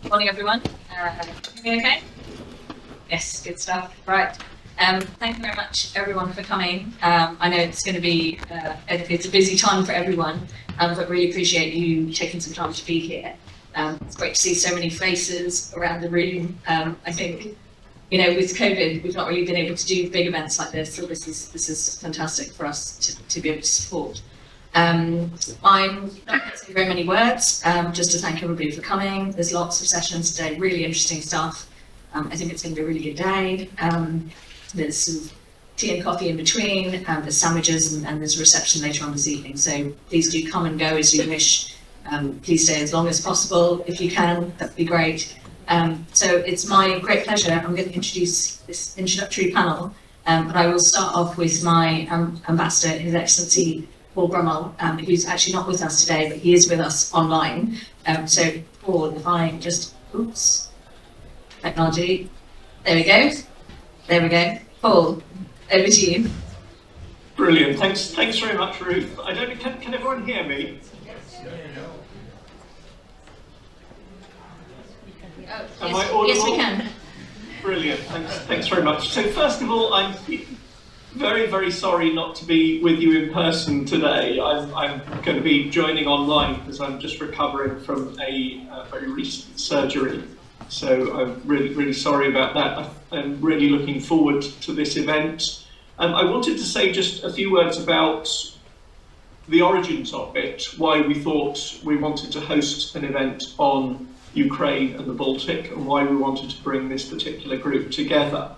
Morning, everyone. Everything okay? Yes, good stuff. Right. Thank you very much, everyone, for coming. I know it's going to be it's a busy time for everyone, but really appreciate you taking some time to be here. It's great to see so many faces around the room. I think, with COVID, we've not really been able to do big events like this, so this is fantastic for us to be able to support. I'm not going to say very many words, just to thank everybody for coming. There's lots of sessions today, really interesting stuff. I think it's going to be a really good day. There's some tea and coffee in between, there's sandwiches, and there's a reception later on this evening. So please do come and go as you wish. Please stay as long as possible if you can, that'd be great. So it's my great pleasure. I'm going to introduce this introductory panel, but I will start off with my ambassador, His Excellency Paul Brummell, who's actually not with us today, but he is with us online. So Paul, if I just, technology, there we go. Paul, over to you. Brilliant, thanks very much, Ruth. I don't know, can everyone hear me? Am I audible? Yes, we can. Brilliant, thanks very much. So first of all, I'm very, very sorry not to be with you in person today. I'm going to be joining online because I'm just recovering from a very recent surgery. So I'm really, really sorry about that. I'm really looking forward to this event. I wanted to say just a few words about the origins of it, why we thought we wanted to host an event on Ukraine and the Baltic, and why we wanted to bring this particular group together.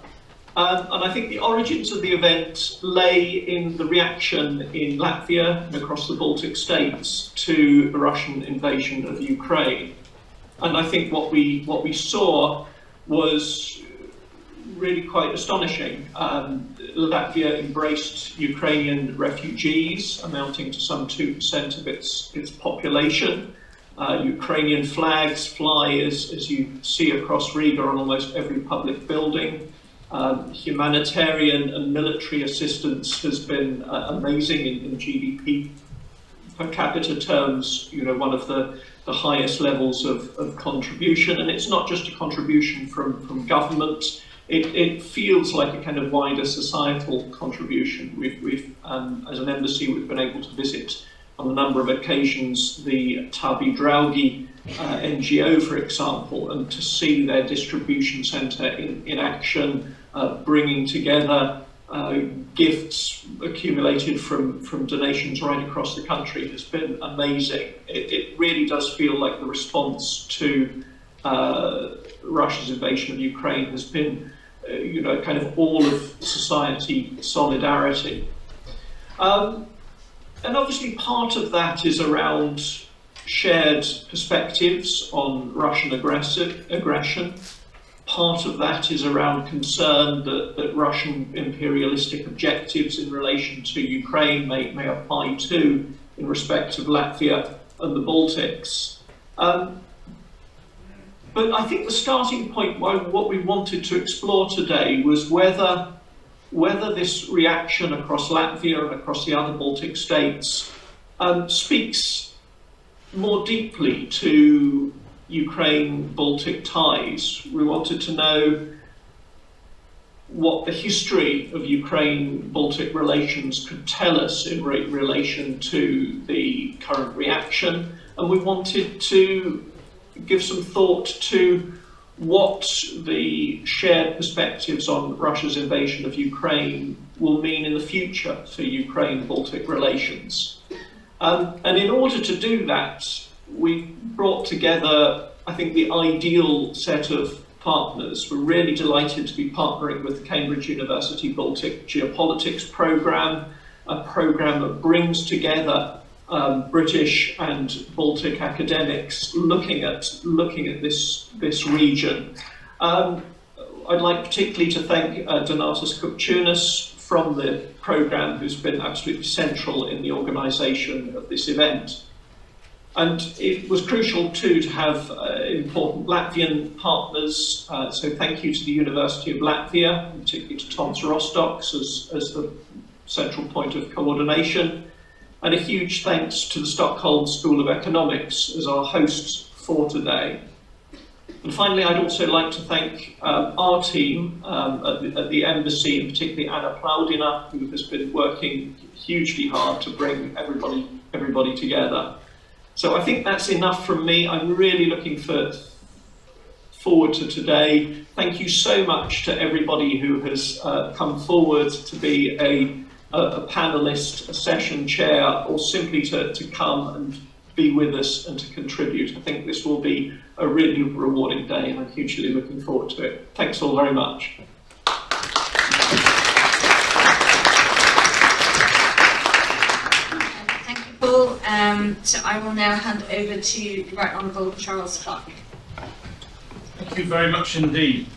And I think the origins of the event lay in the reaction in Latvia and across the Baltic states to the Russian invasion of Ukraine. And I think what we saw was really quite astonishing. Latvia embraced Ukrainian refugees, amounting to some 2% of its population. Ukrainian flags fly, as you see across Riga, on almost every public building. Humanitarian and military assistance has been amazing in GDP per capita terms, one of the highest levels of contribution. And it's not just a contribution from government, it feels like a kind of wider societal contribution. We've as an embassy, we've been able to visit on a number of occasions the Tabi Draugi NGO, for example, and to see their distribution centre in action, bringing together gifts accumulated from donations right across the country has been amazing. It really does feel like the response to Russia's invasion of Ukraine has been, kind of all of society solidarity. And obviously part of that is around shared perspectives on Russian aggression. Part of that is around concern that Russian imperialistic objectives in relation to Ukraine may apply to in respect of Latvia and the Baltics. But I think the starting point, what we wanted to explore today, was whether this reaction across Latvia and across the other Baltic states speaks more deeply to Ukraine-Baltic ties. We wanted to know what the history of Ukraine-Baltic relations could tell us in relation to the current reaction, and we wanted to give some thought to what the shared perspectives on Russia's invasion of Ukraine will mean in the future for Ukraine-Baltic relations. And in order to do that, we brought together, I think, the ideal set of partners. We're really delighted to be partnering with the Cambridge University Baltic Geopolitics programme, a programme that brings together British and Baltic academics looking at this region. I'd like particularly to thank Donatas Kupčiunas from the programme, who's been absolutely central in the organisation of this event. And it was crucial too to have important Latvian partners, so thank you to the University of Latvia, and particularly to Toms Rostoks as the central point of coordination. And a huge thanks to the Stockholm School of Economics as our hosts for today. And finally, I'd also like to thank our team at the embassy, and particularly Anna Plātere, who has been working hugely hard to bring everybody together. So I think that's enough from me. I'm really looking forward to today. Thank you so much to everybody who has come forward to be a panelist, a session chair, or simply to come and be with us and to contribute. I think this will be a really rewarding day, and I'm hugely looking forward to it. Thanks all very much. Thank you, Paul. So I will now hand over to the Right Honourable Charles Clarke. Thank you very much indeed.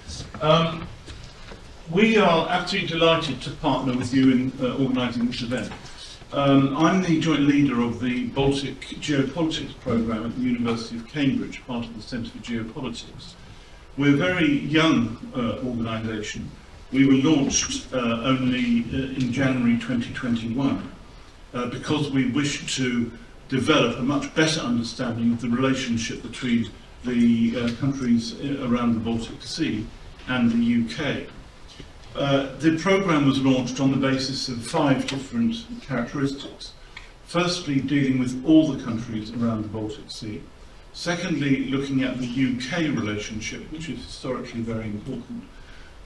We are absolutely delighted to partner with you in organising this event. I'm the joint leader of the Baltic Geopolitics programme at the University of Cambridge, part of the Centre for Geopolitics. We're a very young organisation. We were launched only in January 2021 because we wished to develop a much better understanding of the relationship between the countries around the Baltic Sea and the UK. The programme was launched on the basis of 5 different characteristics. Firstly, dealing with all the countries around the Baltic Sea. Secondly, looking at the UK relationship, which is historically very important.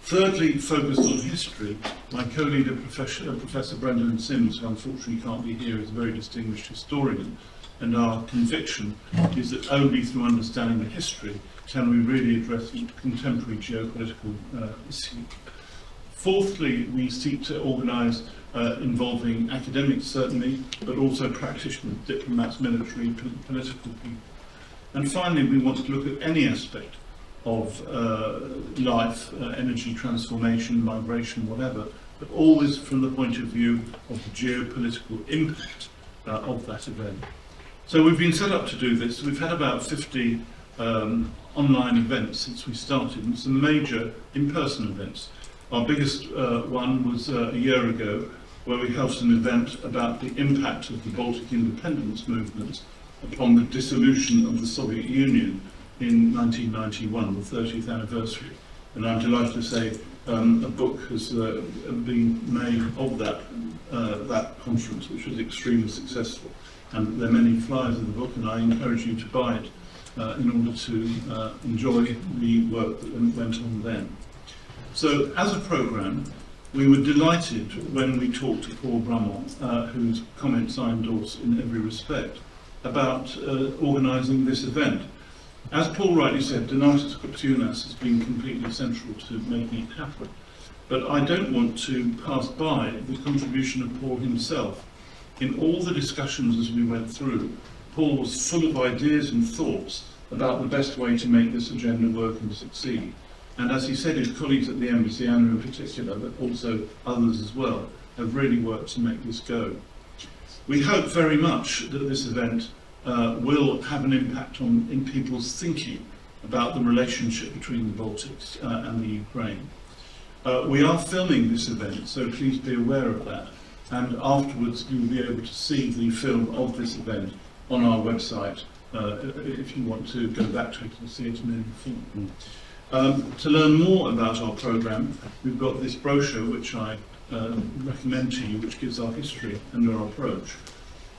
Thirdly, focused on history. My co-leader, Professor Brendan Sims, who unfortunately can't be here, is a very distinguished historian, and our conviction is that only through understanding the history can we really address contemporary geopolitical issues. Fourthly, we seek to organise involving academics certainly, but also practitioners, diplomats, military, political people. And finally, we want to look at any aspect of life, energy transformation, migration, whatever, but always from the point of view of the geopolitical impact of that event. So we've been set up to do this. We've had about 50 online events since we started, and some major in-person events. Our biggest one was a year ago, where we held an event about the impact of the Baltic independence movement upon the dissolution of the Soviet Union in 1991, the 30th anniversary. And I'm delighted to say a book has been made of that conference, which was extremely successful. And there are many flyers in the book, and I encourage you to buy it in order to enjoy the work that went on then. So, as a programme, we were delighted when we talked to Paul Brummell, whose comments I endorse in every respect, about organising this event. As Paul rightly said, Donatas Koptunas has been completely central to making it happen. But I don't want to pass by the contribution of Paul himself. In all the discussions as we went through, Paul was full of ideas and thoughts about the best way to make this agenda work and succeed. And as he said, his colleagues at the embassy, Anna in particular, but also others as well, have really worked to make this go. We hope very much that this event will have an impact in people's thinking about the relationship between the Baltics and the Ukraine. We are filming this event, so please be aware of that. And afterwards, you will be able to see the film of this event on our website if you want to go back to it and see it in any form. To learn more about our programme, we've got this brochure which I recommend to you, which gives our history and our approach.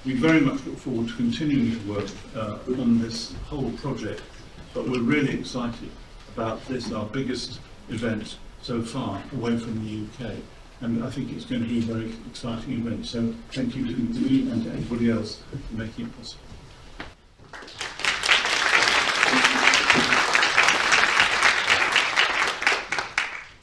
We very much look forward to continuing to work on this whole project, but we're really excited about this, our biggest event so far away from the UK. And I think it's going to be a very exciting event. So thank you to me and to everybody else for making it possible.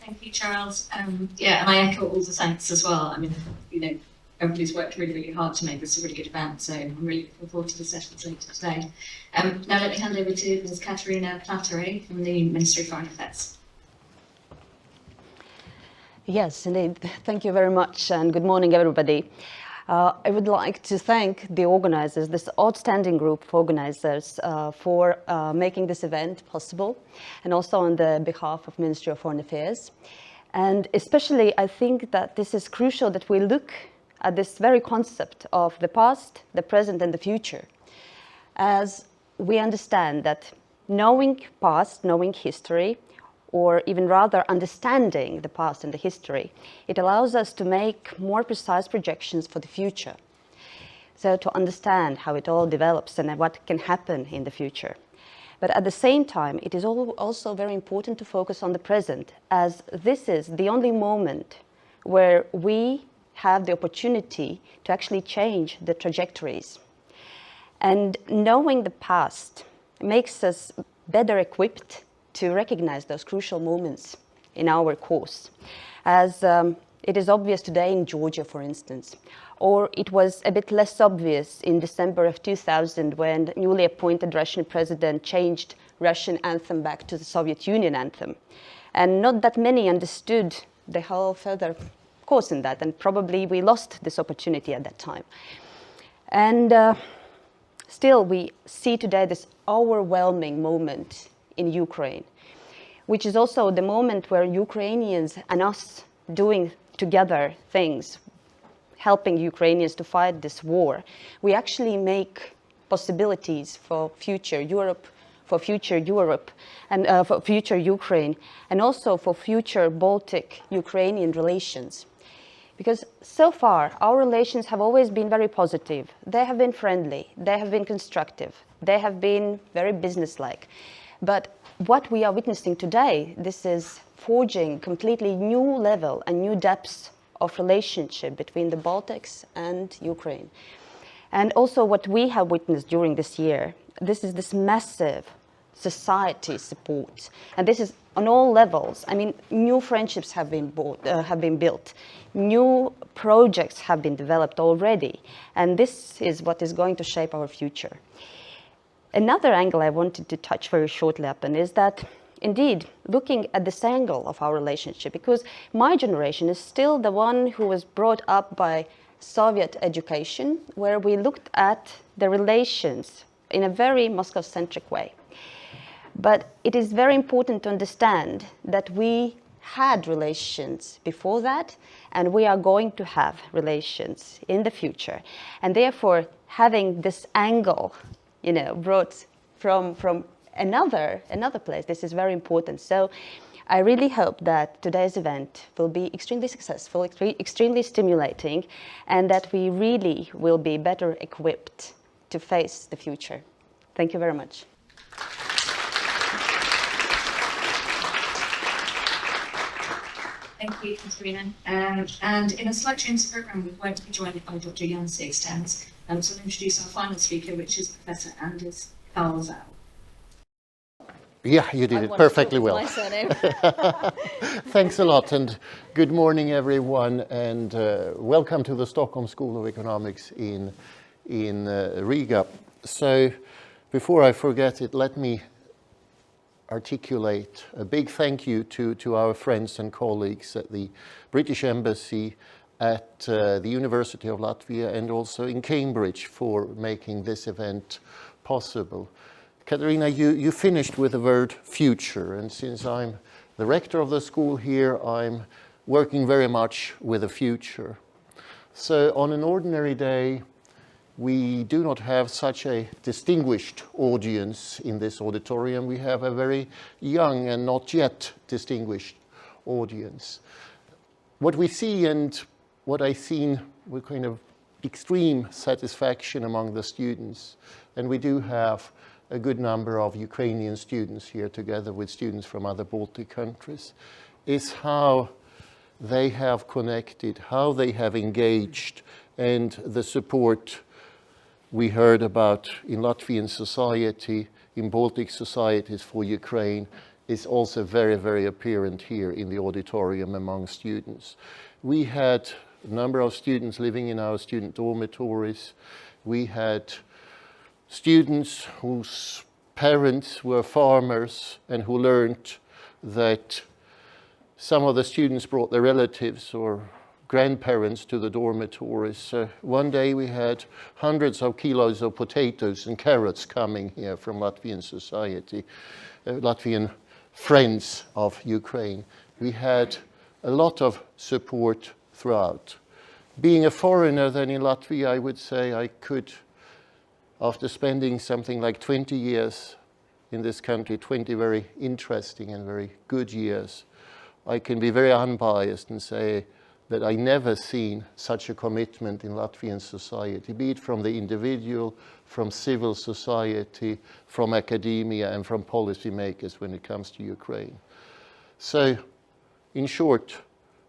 Thank you, Charles. Yeah, and I echo all the thanks as well. I mean, you know, everybody's worked really, really hard to make this a really good event, so I'm really looking forward to the sessions later today. Now let me hand over to Ms. Katarina Plātere from the Ministry of Foreign Affairs. Yes, indeed. Thank you very much, and good morning, everybody. I would like to thank the organizers, this outstanding group of organizers, for making this event possible, and also on the behalf of Ministry of Foreign Affairs. And especially, I think that this is crucial that we look at this very concept of the past, the present, and the future, as we understand that knowing past, knowing history, or even rather understanding the past and the history, it allows us to make more precise projections for the future. So to understand how it all develops and what can happen in the future. But at the same time, it is also very important to focus on the present, as this is the only moment where we have the opportunity to actually change the trajectories. And knowing the past makes us better equipped to recognize those crucial moments in our course, as it is obvious today in Georgia, for instance, or it was a bit less obvious in December of 2000 when the newly appointed Russian president changed Russian anthem back to the Soviet Union anthem. And not that many understood the whole further course in that, and probably we lost this opportunity at that time. And still, we see today this overwhelming moment in Ukraine, which is also the moment where Ukrainians and us doing together things, helping Ukrainians to fight this war, we actually make possibilities for future Europe, and for future Ukraine, and also for future Baltic-Ukrainian relations. Because so far, our relations have always been very positive. They have been friendly, they have been constructive, they have been very businesslike. But what we are witnessing today, this is forging completely new level and new depths of relationship between the Baltics and Ukraine. And also what we have witnessed during this year, this is this massive society support. And this is on all levels. I mean, new friendships have been built, new projects have been developed already. And this is what is going to shape our future. Another angle I wanted to touch very shortly upon is that, indeed, looking at this angle of our relationship, because my generation is still the one who was brought up by Soviet education, where we looked at the relations in a very Moscow-centric way. But it is very important to understand that we had relations before that, and we are going to have relations in the future. And therefore, having this angle, brought from another place, this is very important. So I really hope that today's event will be extremely successful, extremely stimulating, and that we really will be better equipped to face the future. Thank you very much. Thank you, Katarina. And in a slight change of program, we won't be joined by Dr. Jan Sixtens. So I'll introduce our final speaker, which is Professor Anders Paalzow. Yeah, you did it perfectly well. My surname. Thanks a lot, and good morning, everyone, and welcome to the Stockholm School of Economics in Riga. So, before I forget it, let me articulate a big thank you to our friends and colleagues at the British Embassy, at the University of Latvia, and also in Cambridge for making this event possible. Katarina, you finished with the word future, and since I'm the rector of the school here, I'm working very much with the future. So on an ordinary day, we do not have such a distinguished audience in this auditorium. We have a very young and not yet distinguished audience. What we see and what I've seen with kind of extreme satisfaction among the students, and we do have a good number of Ukrainian students here together with students from other Baltic countries, is how they have connected, how they have engaged, and the support we heard about in Latvian society, in Baltic societies for Ukraine, is also very, very apparent here in the auditorium among students. We had a number of students living in our student dormitories. We had students whose parents were farmers and who learned that some of the students brought their relatives or grandparents to the dormitories. One day we had hundreds of kilos of potatoes and carrots coming here from Latvian society, Latvian friends of Ukraine. We had a lot of support throughout. Being a foreigner then in Latvia, I would say I could, after spending something like 20 years in this country 20 very interesting and very good years, I can be very unbiased and say that I never seen such a commitment in Latvian society, be it from the individual, from civil society, from academia, and from policymakers when it comes to Ukraine. So, in short,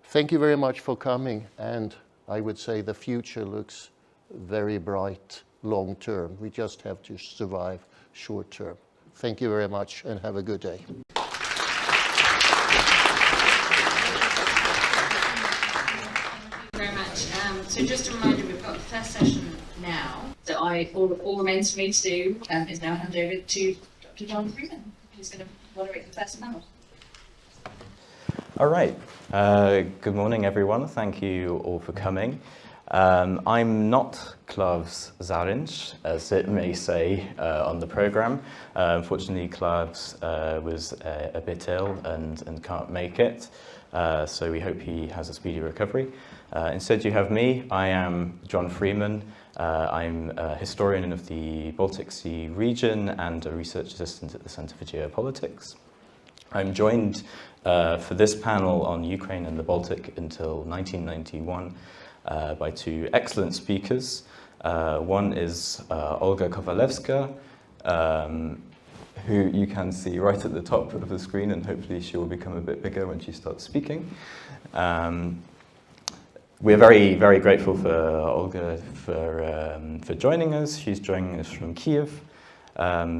thank you very much for coming, and I would say the future looks very bright long term. We just have to survive short term. Thank you very much, and have a good day. So just a reminder, we've got the first session now. So all remains for me to do is now hand over to Dr. John Freeman, who's going to moderate the first panel. All right. Good morning, everyone. Thank you all for coming. I'm not Klaus Zarinch, as it may say on the program. Unfortunately, Klaus was a bit ill and can't make it, so we hope he has a speedy recovery. Instead, you have me. I am John Freeman. I'm a historian of the Baltic Sea region and a research assistant at the Center for Geopolitics. I'm joined for this panel on Ukraine and the Baltic until 1991 by two excellent speakers. One is Olga Kovalevska, who you can see right at the top of the screen, and hopefully she will become a bit bigger when she starts speaking. We're very, very grateful for Olga for joining us. She's joining us from Kyiv,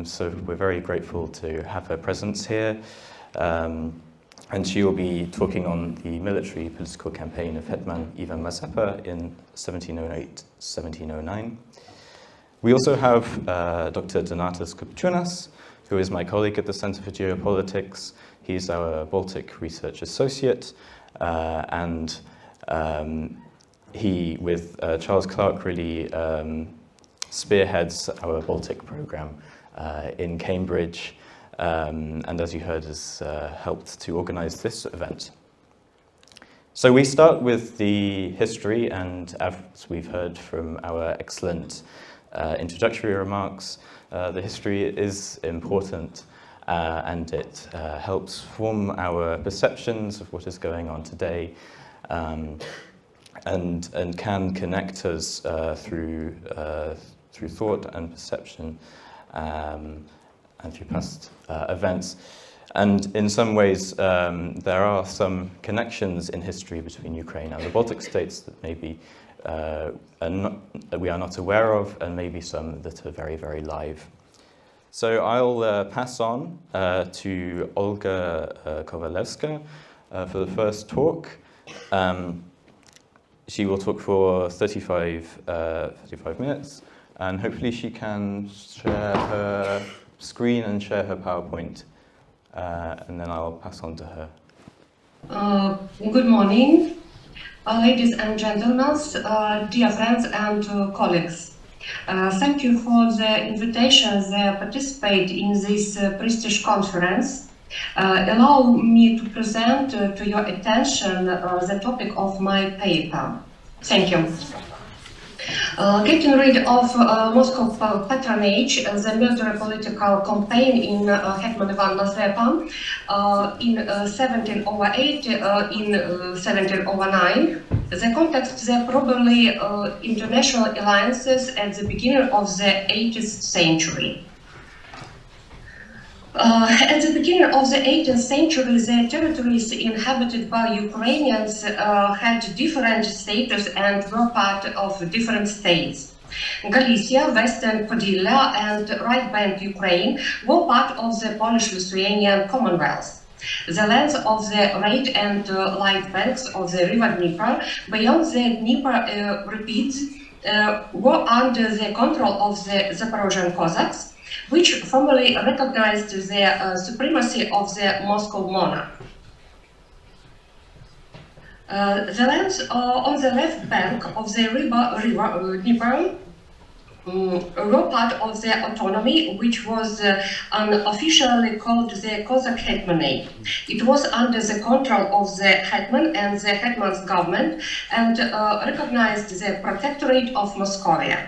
so we're very grateful to have her presence here. And she will be talking on the military political campaign of Hetman Ivan Mazepa in 1708-1709. We also have Dr. Donatas Kupchunas, who is my colleague at the Center for Geopolitics. He's our Baltic Research Associate, and he, with Charles Clarke, really spearheads our Baltic program in Cambridge, and as you heard, has helped to organize this event. So we start with the history, and as we've heard from our excellent introductory remarks, the history is important, and it helps form our perceptions of what is going on today, and can connect us through thought and perception, and through past events. And in some ways, there are some connections in history between Ukraine and the Baltic states that maybe we are not aware of, and maybe some that are very, very live. So I'll pass on to Olga Kovalevska for the first talk. She will talk for 35 minutes, and hopefully she can share her screen and share her PowerPoint, and then I'll pass on to her. Good morning, ladies and gentlemen, dear friends and colleagues. Thank you for the invitation to participate in this prestigious conference. Allow me to present to your attention the topic of my paper. Thank you. Getting rid of Moscow patronage, the military political campaign in Hetman Ivan Mazepa in 1708, in 1709. The context, the probably international alliances at the beginning of the 18th century. At the beginning of the 18th century, the territories inhabited by Ukrainians had different status and were part of different states. Galicia, Western Podylia, and right bank Ukraine were part of the Polish-Lithuanian Commonwealth. The lands of the right and light banks of the river Dnieper beyond the Dnieper rapids were under the control of the Zaporozhian Cossacks, which formally recognized the supremacy of the Moscow monarch. The lands on the left bank of the river Dnieper were part of the autonomy, which was unofficially called the Cossack Hetmanate. It was under the control of the Hetman and the Hetman's government, and recognized the Protectorate of Moscovia.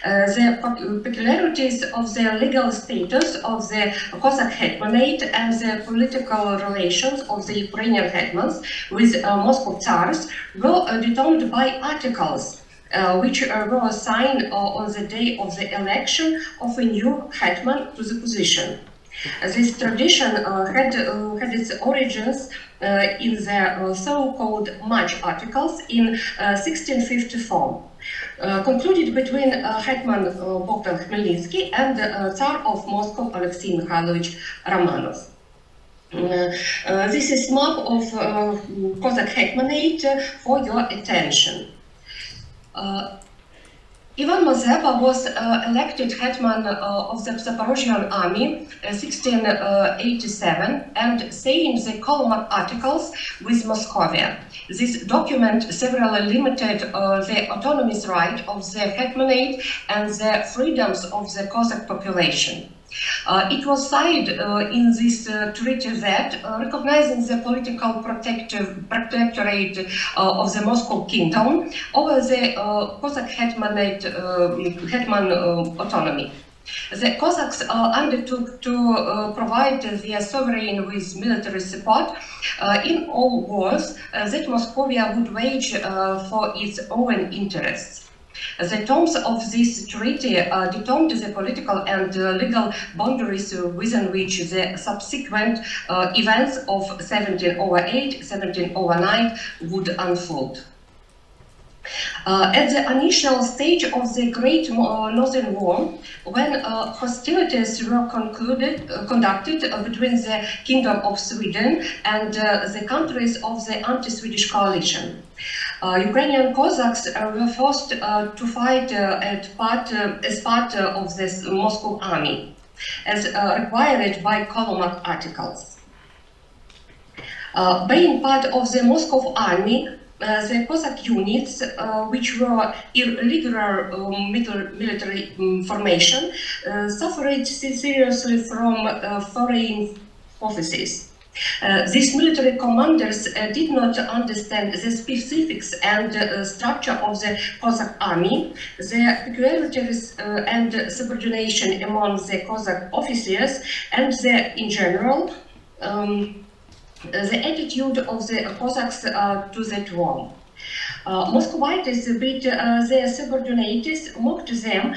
The peculiarities of the legal status of the Cossack hetmanate and the political relations of the Ukrainian hetmans with Moscow Tsars were determined by articles which were signed on the day of the election of a new hetman to the position. This tradition had its origins in the so-called March Articles in 1654, concluded between Hetman Bogdan Khmelnytsky and Tsar of Moscow Alexei Mikhailovich Romanov. This is map of Cossack hetmanate for your attention. Ivan Mazepa was elected hetman of the Zaporozhian army in 1687 and signed the Kolomak Articles with Moscovia. This document severely limited the autonomous right of the hetmanate and the freedoms of the Cossack population. It was signed in this treaty that, recognizing the political protectorate of the Moscow Kingdom over the Cossack hetman autonomy. The Cossacks undertook to provide their sovereign with military support in all wars that Moscovia would wage for its own interests. The terms of this treaty determined the political and legal boundaries within which the subsequent events of 1708-1709 would unfold. At the initial stage of the Great Northern War, when hostilities were conducted between the Kingdom of Sweden and the countries of the anti-Swedish coalition, Ukrainian Cossacks were forced to fight as part of this Moscow army, as required by Kolomak Articles. Being part of the Moscow army, the Cossack units, which were irregular military formation, suffered seriously from foreign officers. These military commanders did not understand the specifics and structure of the Cossack army, the peculiarities and subordination among the Cossack officers, and in general, the attitude of the Cossacks to that war. Muscovites beat their subordinates, mocked them,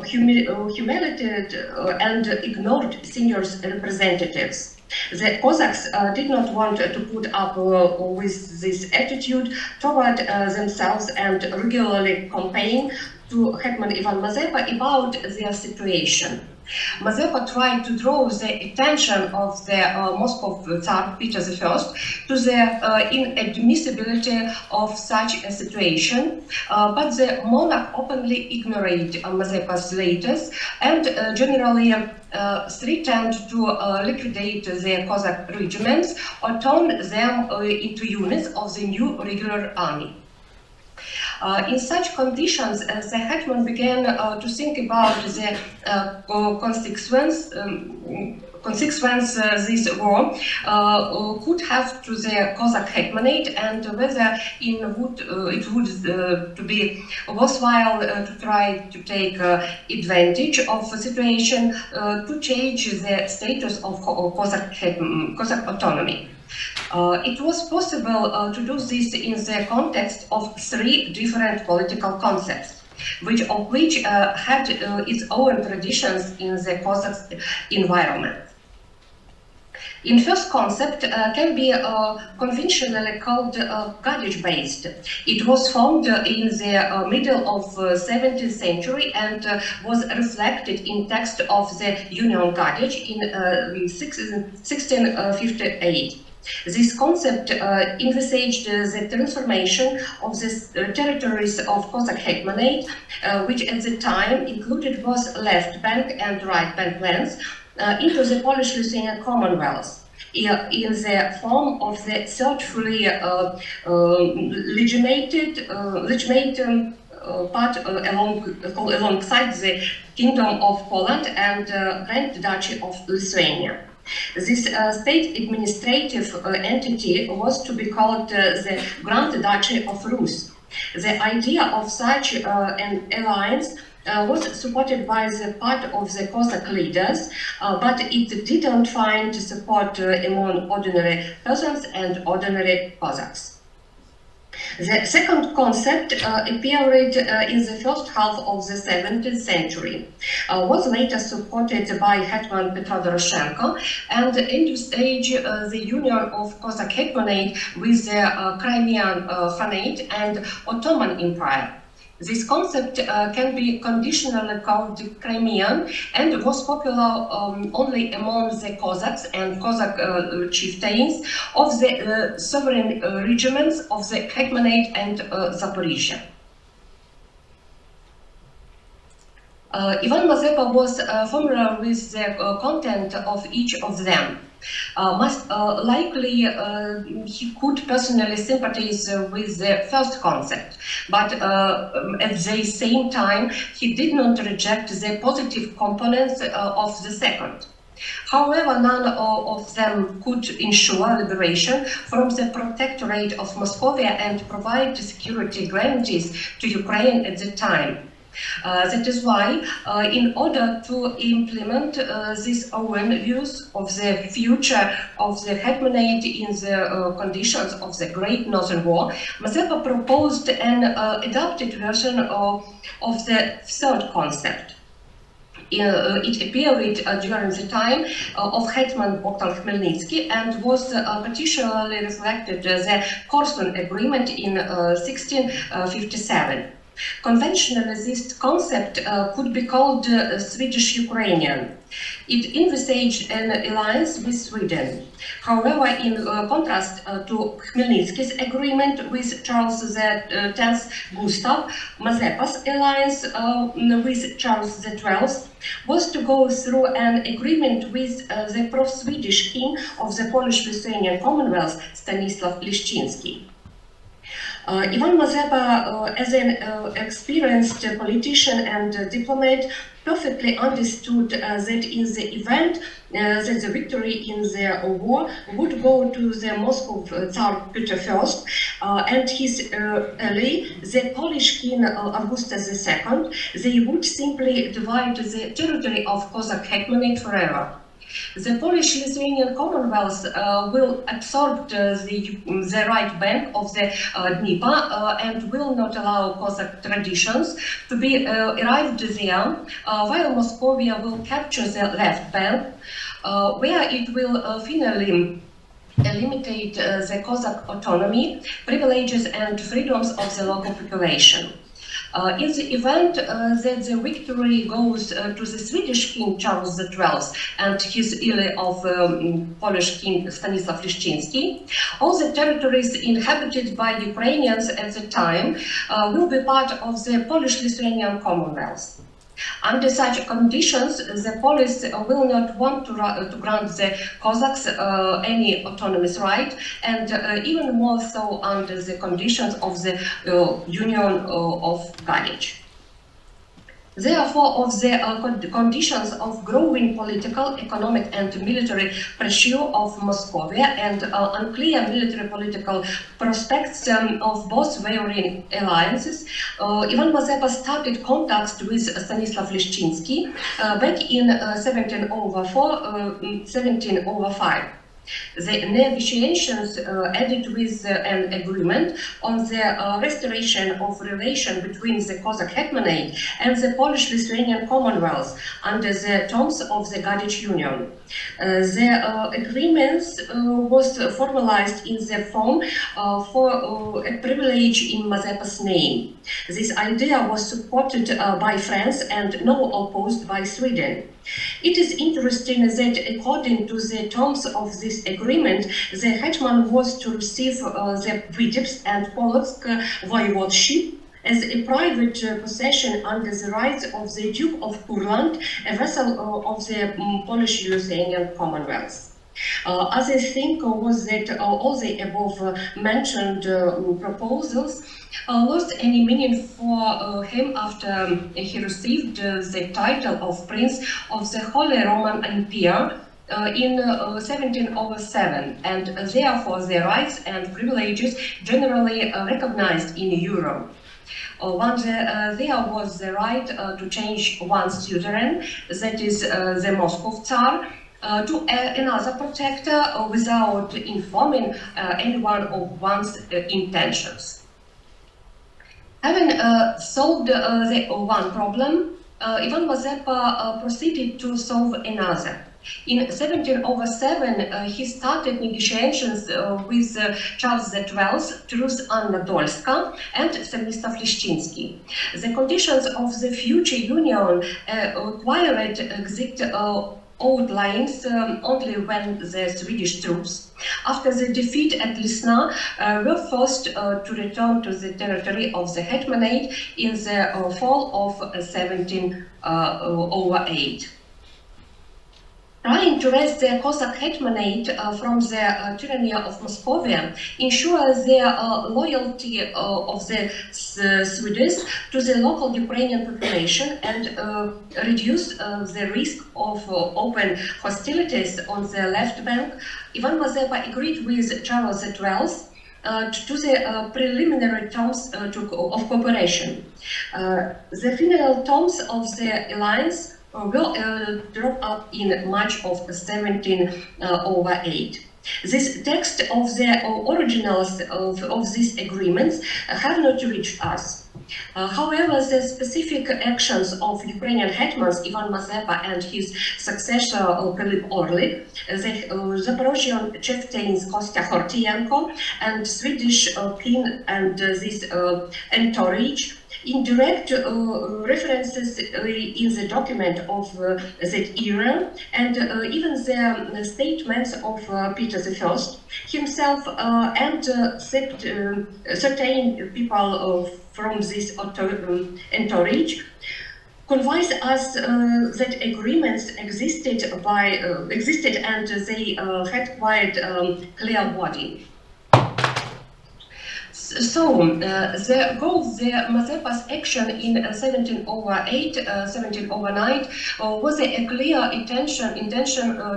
humiliated and ignored senior representatives. The Cossacks did not want to put up with this attitude toward themselves and regularly complained to Hetman Ivan Mazepa about their situation. Mazepa tried to draw the attention of the Moscow Tsar Peter I to the inadmissibility of such a situation, but the monarch openly ignored Mazepa's letters and generally threatened to liquidate the Cossack regiments or turn them into units of the new regular army. In such conditions, the hetman began to think about the consequence this war could have to the Cossack hetmanate and whether it would to be worthwhile to try to take advantage of the situation to change the status of Cossack autonomy. It was possible to do this in the context of three different political concepts, which had its own traditions in the Cossack environment. In first concept can be conventionally called Gadich-based. It was formed in the middle of 17th century and was reflected in text of the Union Gadich in 1658. This concept envisaged the transformation of the territories of Cossack hetmanate, which at the time included both left bank and right bank lands, into the Polish-Lithuanian Commonwealth in the form of the third fully legitimated part alongside the Kingdom of Poland and Grand Duchy of Lithuania. This state administrative entity was to be called the Grand Duchy of Rus. The idea of such an alliance was supported by the part of the Cossack leaders, but it didn't find support among ordinary peasants and ordinary Cossacks. The second concept appeared in the first half of the 17th century, was later supported by Hetman Doroshenko, and envisaged the union of Cossack Hetmanate with the Crimean Khanate and Ottoman Empire. This concept can be conditionally called Crimean and was popular only among the Cossacks and Cossack chieftains of the sovereign regiments of the Hetmanate and Zaporizhia. Ivan Mazepa was familiar with the content of each of them. Most likely he could personally sympathize with the first concept, but at the same time he did not reject the positive components of the second. However, none of them could ensure liberation from the protectorate of Moscovia and provide security guarantees to Ukraine at the time. That is why, in order to implement these own views of the future of the Hetmanate in the conditions of the Great Northern War, Mazepa proposed an adapted version of the third concept. It appeared during the time of Hetman Bogdan Khmelnytsky and was partially reflected the Korsun Agreement in 1657. Conventionally, this concept could be called Swedish-Ukrainian. It envisaged an alliance with Sweden. However, in contrast to Khmelnytsky's agreement with Charles X Gustav, Mazepa's alliance with Charles XII was to go through an agreement with the pro-Swedish king of the Polish-Lithuanian Commonwealth, Stanisław Leszczyński. Ivan Mazepa, as an experienced politician and diplomat, perfectly understood that in the event that the victory in the war would go to the Moscow Tsar Peter I and his ally, the Polish king Augustus II, they would simply divide the territory of Cossack Hetmanate forever. The Polish-Lithuanian Commonwealth will absorb the right bank of the Dnieper and will not allow Cossack traditions to be arrived there, while Moscovia will capture the left bank, where it will finally eliminate the Cossack autonomy, privileges and freedoms of the local population. In the event that the victory goes to the Swedish king Charles XII and his ally of Polish king Stanisław Leszczyński, all the territories inhabited by Ukrainians at the time will be part of the Polish-Lithuanian Commonwealth. Under such conditions, the Polish will not want to grant the Cossacks any autonomous right, and even more so under the conditions of the Union of Gadich. Therefore, of the conditions of growing political, economic and military pressure of Moscovia and unclear military political prospects of both varying alliances, Ivan Mazepa started contacts with Stanisław Leszczyński back in 1705. The negotiations ended with an agreement on the restoration of relation between the Cossack Hetmanate and the Polish-Lithuanian Commonwealth under the terms of the Gadich Union. The agreement was formalized in the form for a privilege in Mazepa's name. This idea was supported by France and not opposed by Sweden. It is interesting that according to the terms of this agreement, the Hetman was to receive the Vitebsk and Polotsk voivodeship as a private possession under the rights of the Duke of Kurland, a vassal of the Polish-Lithuanian Commonwealth. Other thing was that all the above mentioned proposals lost any meaning for him after he received the title of Prince of the Holy Roman Empire in 1707, and therefore the rights and privileges generally recognized in Europe. One there was the right to change one's suzerain, that is the Moscow Tsar, to another protector without informing anyone of one's intentions. Having solved the one problem, Ivan Mazepa proceeded to solve another. In 1707, he started negotiations with Charles XII, Truth Anna Dolska, and Stanisław Leszczyński. The conditions of the future union required exact outlines only when the Swedish troops, after the defeat at Lisna, were forced to return to the territory of the Hetmanate in the fall of 1708. Trying to raise the Cossack Hetmanate from the tyranny of Moscovia, ensure the loyalty of the Swedes to the local Ukrainian population, and reduce the risk of open hostilities on the left bank, Ivan Mazepa agreed with Charles XII to the preliminary terms of cooperation. The final terms of the alliance will drop up in March of 1708. This text of the originals of these agreements have not reached us. However, the specific actions of Ukrainian hetmans Ivan Mazepa and his successor Philip Orlik, the Zaporozhian chieftains Kostya Hortyenko, and Swedish king and this entourage, indirect references in the document of that era, and even the statements of Peter I himself and certain people from this entourage convince us that agreements existed and they had quite clear body. So, the goal of the Mazepa's action in 1708-1709 was a clear intention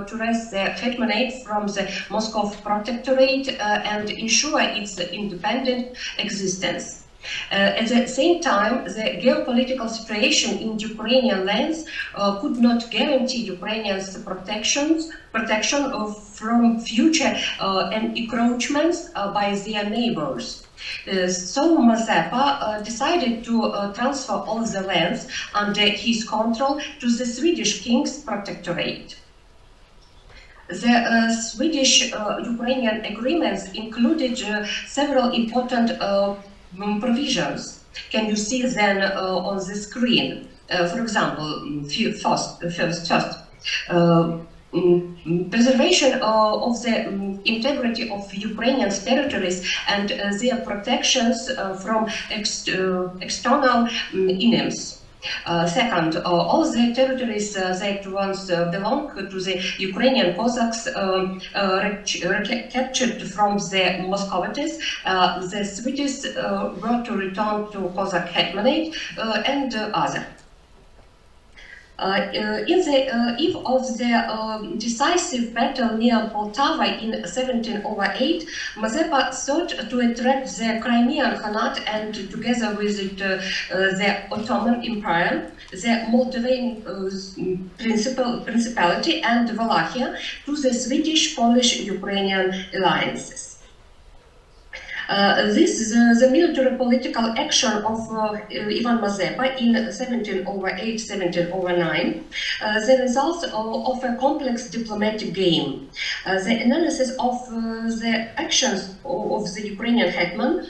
to raise the Hetmanate from the Moscow Protectorate and ensure its independent existence. At the same time, the geopolitical situation in Ukrainian lands could not guarantee Ukrainians protection from future encroachments by their neighbors. So Mazepa decided to transfer all the lands under his control to the Swedish King's Protectorate. The Swedish-Ukrainian agreements included several important provisions. Can you see them on the screen? For example, first, preservation of the integrity of Ukrainian territories and their protections from external enemies. Second, all the territories that once belonged to the Ukrainian Cossacks captured from the Muscovites, the Swedes were to return to Cossack Hetmanate and other. In the eve of the decisive battle near Plātere in 1708, Mazepa sought to attract the Crimean Khanate and, together with it, the Ottoman Empire, the Moldavian Principality and Wallachia to the Swedish-Polish-Ukrainian alliances. This is the military political action of Ivan Mazepa in 1708-1709, the result of a complex diplomatic game. The analysis of the actions of the Ukrainian hetman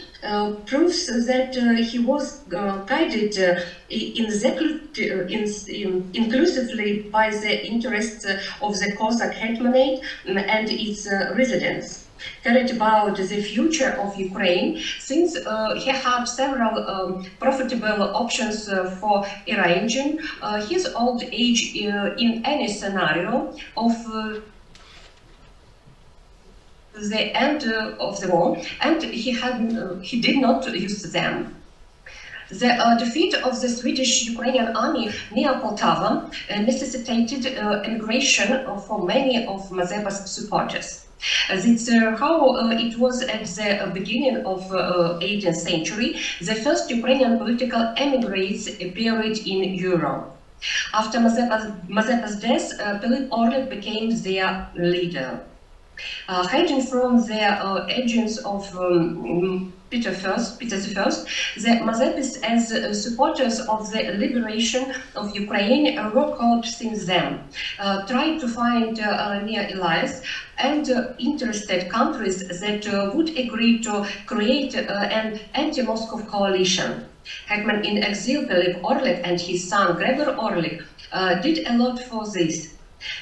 proves that he was guided inclusively by the interests of the Cossack hetmanate and its residents. Cared about the future of Ukraine, since he had several profitable options for arranging his old age in any scenario of the end of the war, and he did not use them. The defeat of the Swedish-Ukrainian army near Poltava necessitated emigration for many of Mazepa's supporters. That's how it was at the beginning of 18th century. The first Ukrainian political emigres appeared in Europe. After Mazepa's death, Philip Orlik became their leader. Hiding from the agents of Peter I, the Mazepists as supporters of the liberation of Ukraine were called since then, tried to find near allies and interested countries that would agree to create an anti-Moscow coalition. Hetman in exile Philip Orlik and his son Gregor Orlik did a lot for this.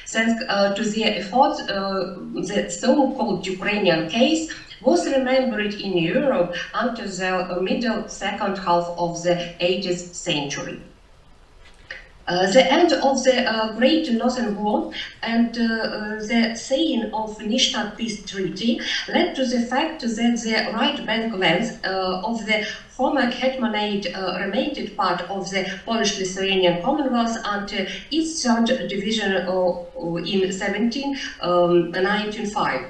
Thanks to their efforts, the so-called Ukrainian case was remembered in Europe until the middle second half of the 18th century. The end of the Great Northern War and the signing of Nystadt Peace Treaty led to the fact that the right bank length of the former Hetmanate remained part of the Polish-Lithuanian Commonwealth until its third division in 1905.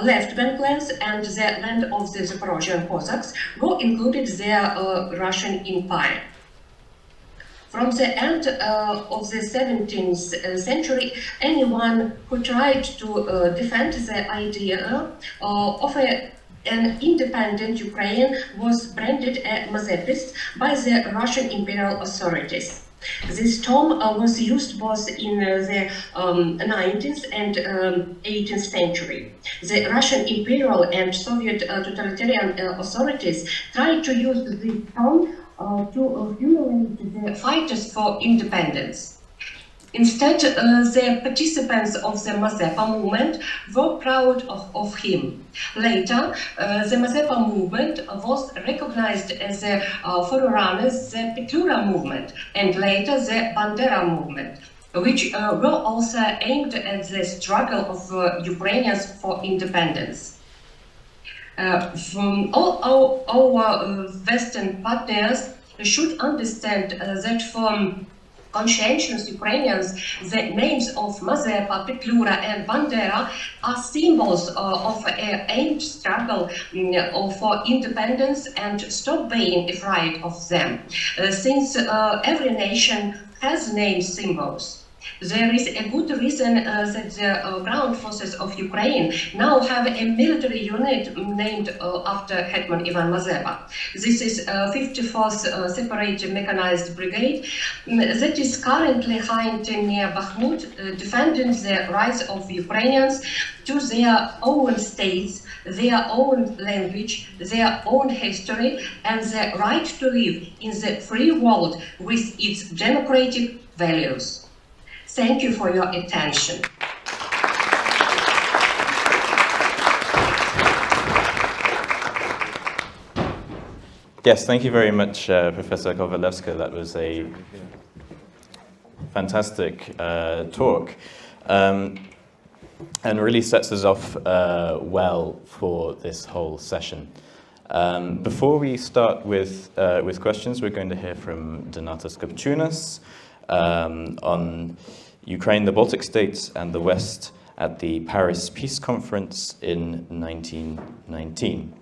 Left bank lands and the land of the Zaporozhian Cossacks were included their Russian Empire. From the end of the 17th century, anyone who tried to defend the idea of an independent Ukraine was branded a Mazepist by the Russian imperial authorities. This term was used both in the 19th and 18th century. The Russian imperial and Soviet totalitarian authorities tried to use this term to humiliate the fighters for independence. Instead, the participants of the Mazepa movement were proud of him. Later, the Mazepa movement was recognized as the forerunner of the Plātere movement, and later the Bandera movement, which were also aimed at the struggle of Ukrainians for independence. From all our Western partners should understand that for conscientious Ukrainians, the names of Mazepa, Plātere and Bandera are symbols of an aimed struggle for independence, and stop being afraid of them, since every nation has name symbols. There is a good reason that the ground forces of Ukraine now have a military unit named after Hetman Ivan Mazepa. This is 54th Separate Mechanized Brigade that is currently hiding near Bakhmut, defending the rights of Ukrainians to their own states, their own language, their own history, and the right to live in the free world with its democratic values. Thank you for your attention. Yes, thank you very much, Professor Kovalevska. That was a fantastic talk, and really sets us off well for this whole session. Before we start with questions, we're going to hear from Donatas Kapčiūnas on Ukraine, the Baltic states, and the West at the Paris Peace Conference in 1919.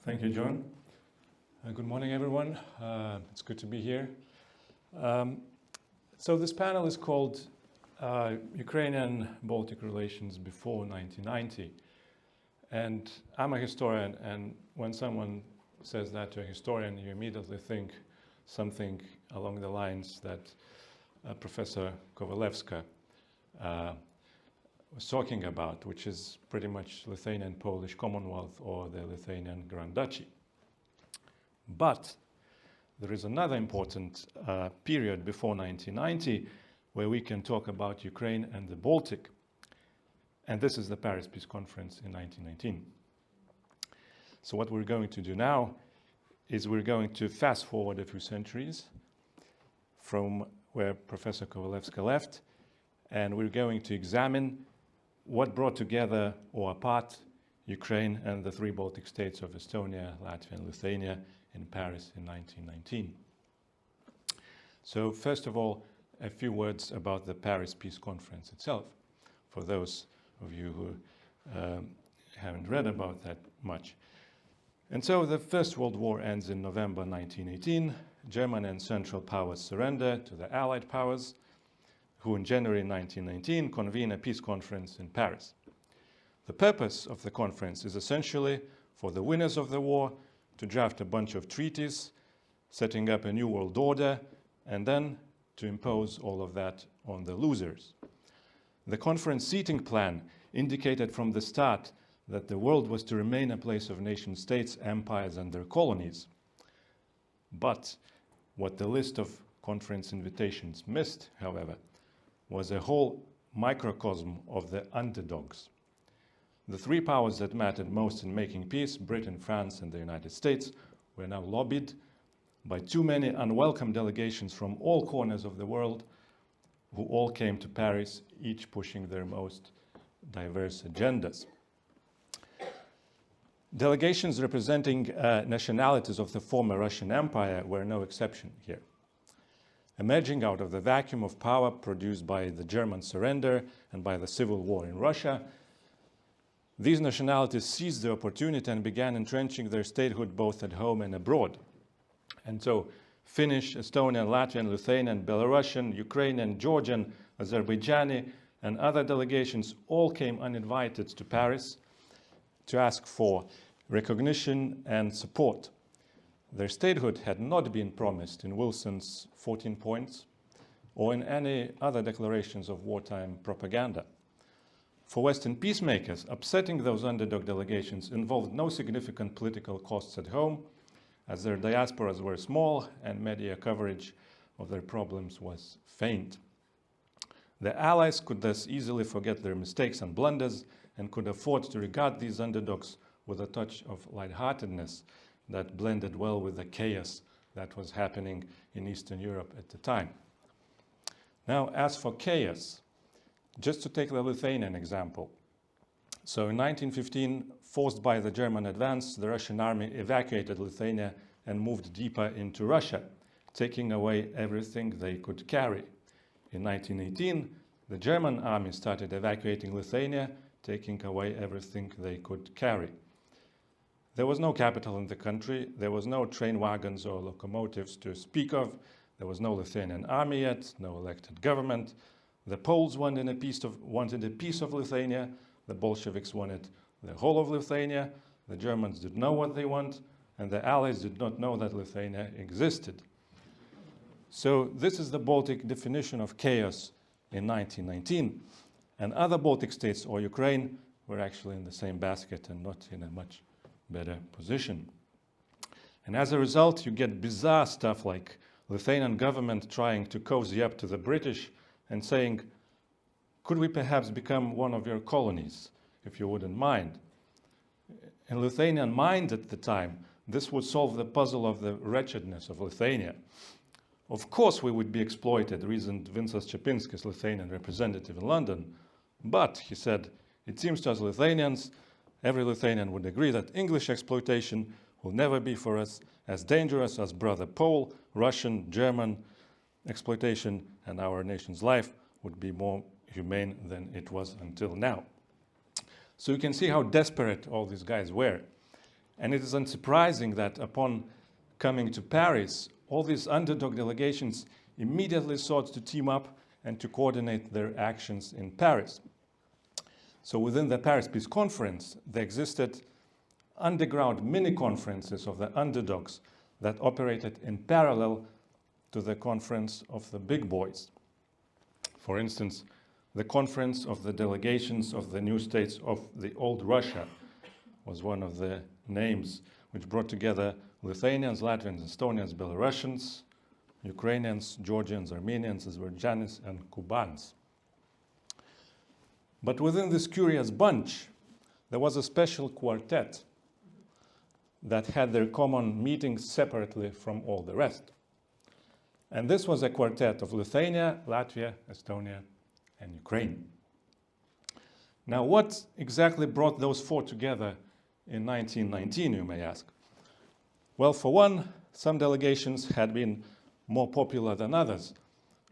Thank you, John. Good morning, everyone. It's good to be here. So this panel is called Ukrainian-Baltic Relations Before 1990. And I'm a historian, and when someone says that to a historian, you immediately think something along the lines that Professor Kovalevska was talking about, which is pretty much Lithuanian-Polish Commonwealth or the Lithuanian Grand Duchy. But there is another important period before 1990 where we can talk about Ukraine and the Baltic. And this is the Paris Peace Conference in 1919. So what we're going to do now is we're going to fast forward a few centuries from where Professor Kovalevska left, and we're going to examine what brought together or apart Ukraine and the three Baltic states of Estonia, Latvia, and Lithuania in Paris in 1919. So first of all, a few words about the Paris Peace Conference itself, for those of you who haven't read about that much. And so the First World War ends in November 1918. German and Central Powers surrender to the Allied powers, who in January 1919 convene a peace conference in Paris. The purpose of the conference is essentially for the winners of the war to draft a bunch of treaties, setting up a new world order, and then to impose all of that on the losers. The conference seating plan indicated from the start that the world was to remain a place of nation states, empires, and their colonies. But what the list of conference invitations missed, however, was a whole microcosm of the underdogs. The three powers that mattered most in making peace, Britain, France, and the United States, were now lobbied by too many unwelcome delegations from all corners of the world, who all came to Paris, each pushing their most diverse agendas. Delegations representing nationalities of the former Russian Empire were no exception here. Emerging out of the vacuum of power produced by the German surrender and by the civil war in Russia, these nationalities seized the opportunity and began entrenching their statehood both at home and abroad. And so Finnish, Estonian, Latvian, Lithuanian, Belarusian, Ukrainian, Georgian, Azerbaijani, and other delegations all came uninvited to Paris to ask for recognition and support. Their statehood had not been promised in Wilson's 14 points or in any other declarations of wartime propaganda. For Western peacemakers, upsetting those underdog delegations involved no significant political costs at home, as their diasporas were small and media coverage of their problems was faint. The Allies could thus easily forget their mistakes and blunders and could afford to regard these underdogs with a touch of lightheartedness that blended well with the chaos that was happening in Eastern Europe at the time. Now, as for chaos, just to take the Lithuanian example. So in 1915, forced by the German advance, the Russian army evacuated Lithuania and moved deeper into Russia, taking away everything they could carry. In 1918, the German army started evacuating Lithuania, taking away everything they could carry. There was no capital in the country, there was no train wagons or locomotives to speak of, there was no Lithuanian army yet, no elected government. The Poles wanted a piece of Lithuania, the Bolsheviks wanted the whole of Lithuania, the Germans didn't know what they want, and the Allies did not know that Lithuania existed. So this is the Baltic definition of chaos in 1919. And other Baltic states or Ukraine were actually in the same basket and not in a much better position. And as a result, you get bizarre stuff like Lithuanian government trying to cozy up to the British and saying, could we perhaps become one of your colonies, if you wouldn't mind? In Lithuanian mind at the time, this would solve the puzzle of the wretchedness of Lithuania. Of course we would be exploited, reasoned Vincas Čepinskis, Lithuanian representative in London. But, he said, it seems to us Lithuanians, every Lithuanian would agree that English exploitation will never be for us as dangerous as brother Pole, Russian, German exploitation, and our nation's life would be more humane than it was until now. So you can see how desperate all these guys were. And it is unsurprising that upon coming to Paris, all these underdog delegations immediately sought to team up and to coordinate their actions in Paris. So within the Paris Peace Conference, there existed underground mini-conferences of the underdogs that operated in parallel to the conference of the big boys. For instance, the conference of the delegations of the new states of the old Russia was one of the names which brought together Lithuanians, Latvians, Estonians, Belarusians, Ukrainians, Georgians, Armenians, Azerbaijanis, and Kubans. But within this curious bunch, there was a special quartet that had their common meetings separately from all the rest. And this was a quartet of Lithuania, Latvia, Estonia, and Ukraine. Now, what exactly brought those four together in 1919, you may ask? Well, for one, some delegations had been more popular than others.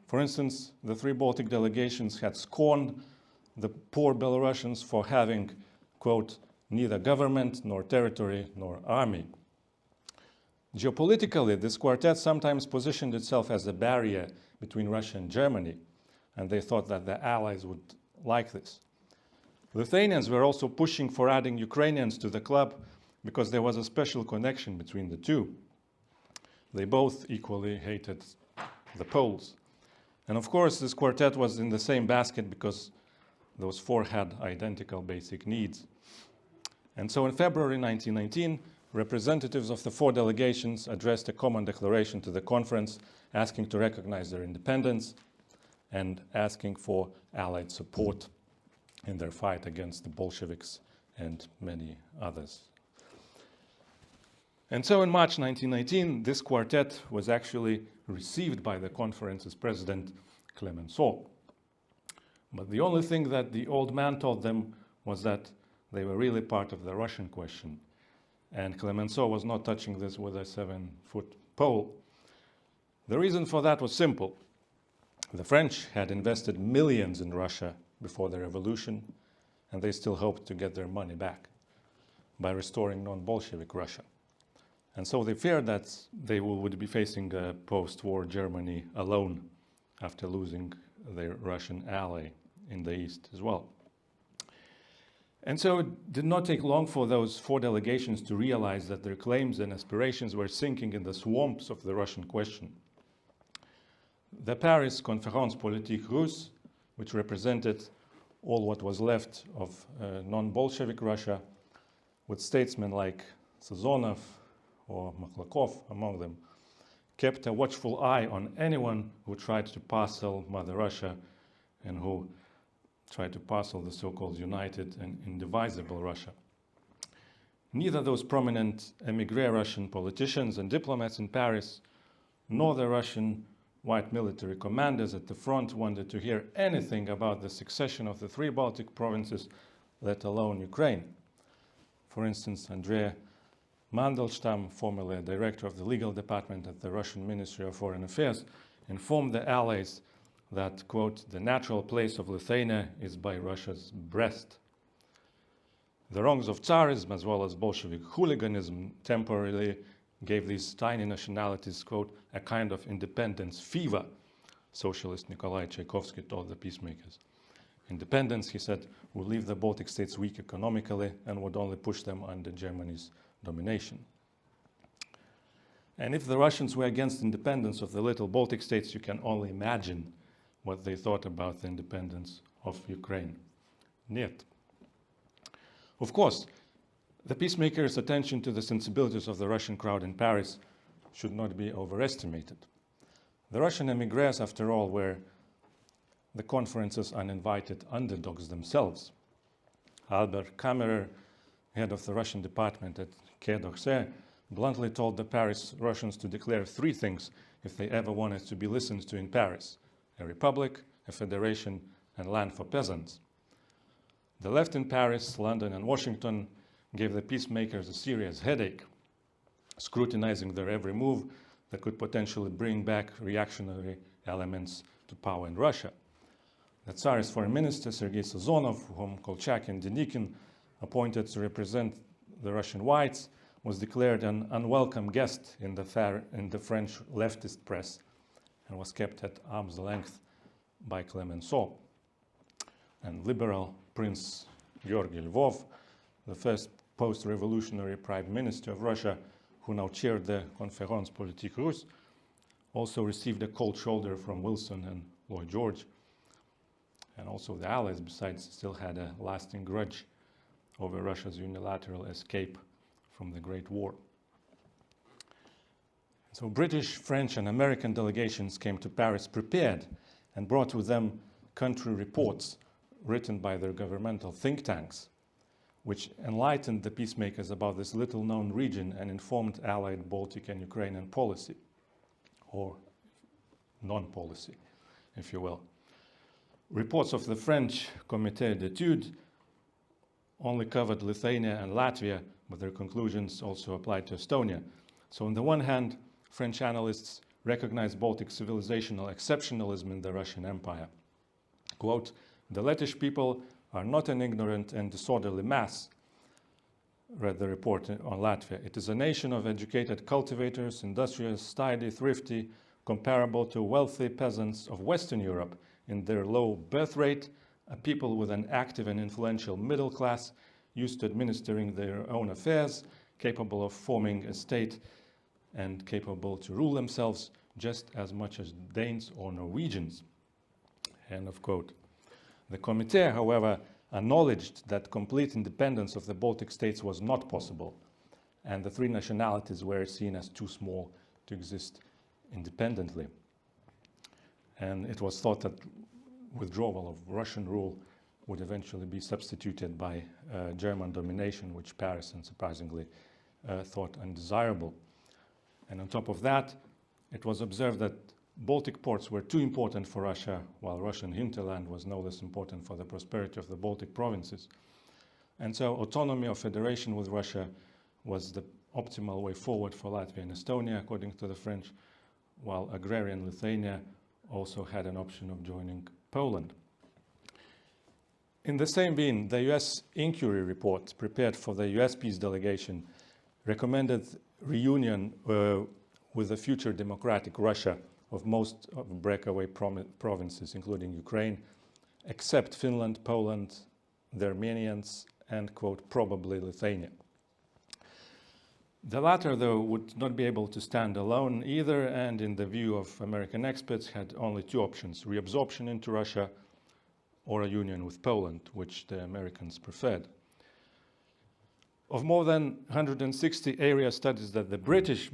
For instance, the three Baltic delegations had scorned the poor Belarusians for having, quote, neither government, nor territory, nor army. Geopolitically, this quartet sometimes positioned itself as a barrier between Russia and Germany, and they thought that the allies would like this. Lithuanians were also pushing for adding Ukrainians to the club because there was a special connection between the two. They both equally hated the Poles. And of course, this quartet was in the same basket because those four had identical basic needs. And so in February 1919, representatives of the four delegations addressed a common declaration to the conference asking to recognize their independence and asking for Allied support in their fight against the Bolsheviks and many others. And so in March 1919, this quartet was actually received by the conference's president, Clemenceau. But the only thing that the old man told them was that they were really part of the Russian question. And Clemenceau was not touching this with a 7-foot pole. The reason for that was simple. The French had invested millions in Russia before the revolution, and they still hoped to get their money back by restoring non-Bolshevik Russia. And so they feared that they would be facing a post-war Germany alone after losing their Russian ally in the East as well. And so it did not take long for those four delegations to realize that their claims and aspirations were sinking in the swamps of the Russian question. The Paris Conférence Politique Russe, which represented all what was left of non-Bolshevik Russia, with statesmen like Sazonov or Makhlakov among them, kept a watchful eye on anyone who tried to parcel Mother Russia and who tried to parcel the so-called united and indivisible Russia. Neither those prominent émigré Russian politicians and diplomats in Paris, nor the Russian white military commanders at the front wanted to hear anything about the succession of the three Baltic provinces, let alone Ukraine. For instance, Andrei Mandelstam, formerly a director of the legal department at the Russian Ministry of Foreign Affairs, informed the Allies that, quote, the natural place of Lithuania is by Russia's breast. The wrongs of Tsarism as well as Bolshevik hooliganism temporarily gave these tiny nationalities, quote, a kind of independence fever, socialist Nikolai Tchaikovsky told the peacemakers. Independence, he said, would leave the Baltic states weak economically and would only push them under Germany's domination. And if the Russians were against independence of the little Baltic states, you can only imagine what they thought about the independence of Ukraine. Нет. Of course, the peacemakers' attention to the sensibilities of the Russian crowd in Paris should not be overestimated. The Russian émigrés, after all, were the conference's uninvited underdogs themselves. Albert Kammerer, head of the Russian department at Quai d'Orsay, bluntly told the Paris Russians to declare three things if they ever wanted to be listened to in Paris: a republic, a federation, and land for peasants. The left in Paris, London, and Washington gave the peacemakers a serious headache, scrutinizing their every move that could potentially bring back reactionary elements to power in Russia. The Tsarist foreign minister, Sergei Sazonov, whom Kolchak and Denikin appointed to represent the Russian whites, was declared an unwelcome guest in the French leftist press and was kept at arm's length by Clemenceau. And liberal Prince Georgy Lvov, the first post-revolutionary prime minister of Russia, who now chaired the Conférence Politique Russe, also received a cold shoulder from Wilson and Lloyd George. And also the Allies, besides, still had a lasting grudge over Russia's unilateral escape from the Great War. So British, French, and American delegations came to Paris prepared and brought with them country reports written by their governmental think tanks, which enlightened the peacemakers about this little-known region and informed Allied Baltic and Ukrainian policy, or non-policy, if you will. Reports of the French Comité d'études only covered Lithuania and Latvia, but their conclusions also applied to Estonia. So on the one hand, French analysts recognized Baltic civilizational exceptionalism in the Russian Empire. Quote, "The Lettish people are not an ignorant and disorderly mass," read the report on Latvia. "It is a nation of educated cultivators, industrious, tidy, thrifty, comparable to wealthy peasants of Western Europe in their low birth rate, a people with an active and influential middle class, used to administering their own affairs, capable of forming a state and capable to rule themselves just as much as Danes or Norwegians." End of quote. The Comité, however, acknowledged that complete independence of the Baltic states was not possible, and the three nationalities were seen as too small to exist independently. And it was thought that withdrawal of Russian rule would eventually be substituted by German domination, which Paris, unsurprisingly, thought undesirable. And on top of that, it was observed that Baltic ports were too important for Russia, while Russian hinterland was no less important for the prosperity of the Baltic provinces. And so autonomy or federation with Russia was the optimal way forward for Latvia and Estonia, according to the French, while agrarian Lithuania also had an option of joining Poland. In the same vein, the US inquiry report prepared for the US peace delegation recommended reunion with a future democratic Russia of most of breakaway provinces, including Ukraine, except Finland, Poland, the Armenians, and, quote, probably Lithuania. The latter, though, would not be able to stand alone either, and in the view of American experts, had only two options: reabsorption into Russia or a union with Poland, which the Americans preferred. Of more than 160 area studies that the British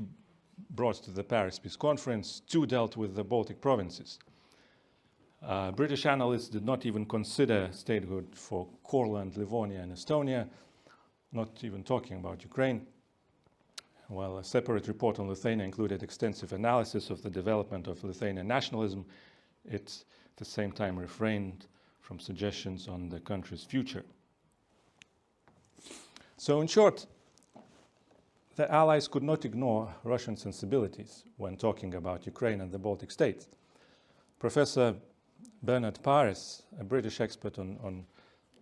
brought to the Paris Peace Conference, two dealt with the Baltic provinces. British analysts did not even consider statehood for Courland, Livonia, and Estonia, not even talking about Ukraine. While a separate report on Lithuania included extensive analysis of the development of Lithuanian nationalism, it at the same time refrained from suggestions on the country's future. So in short, the Allies could not ignore Russian sensibilities when talking about Ukraine and the Baltic states. Professor Bernard Paris, a British expert on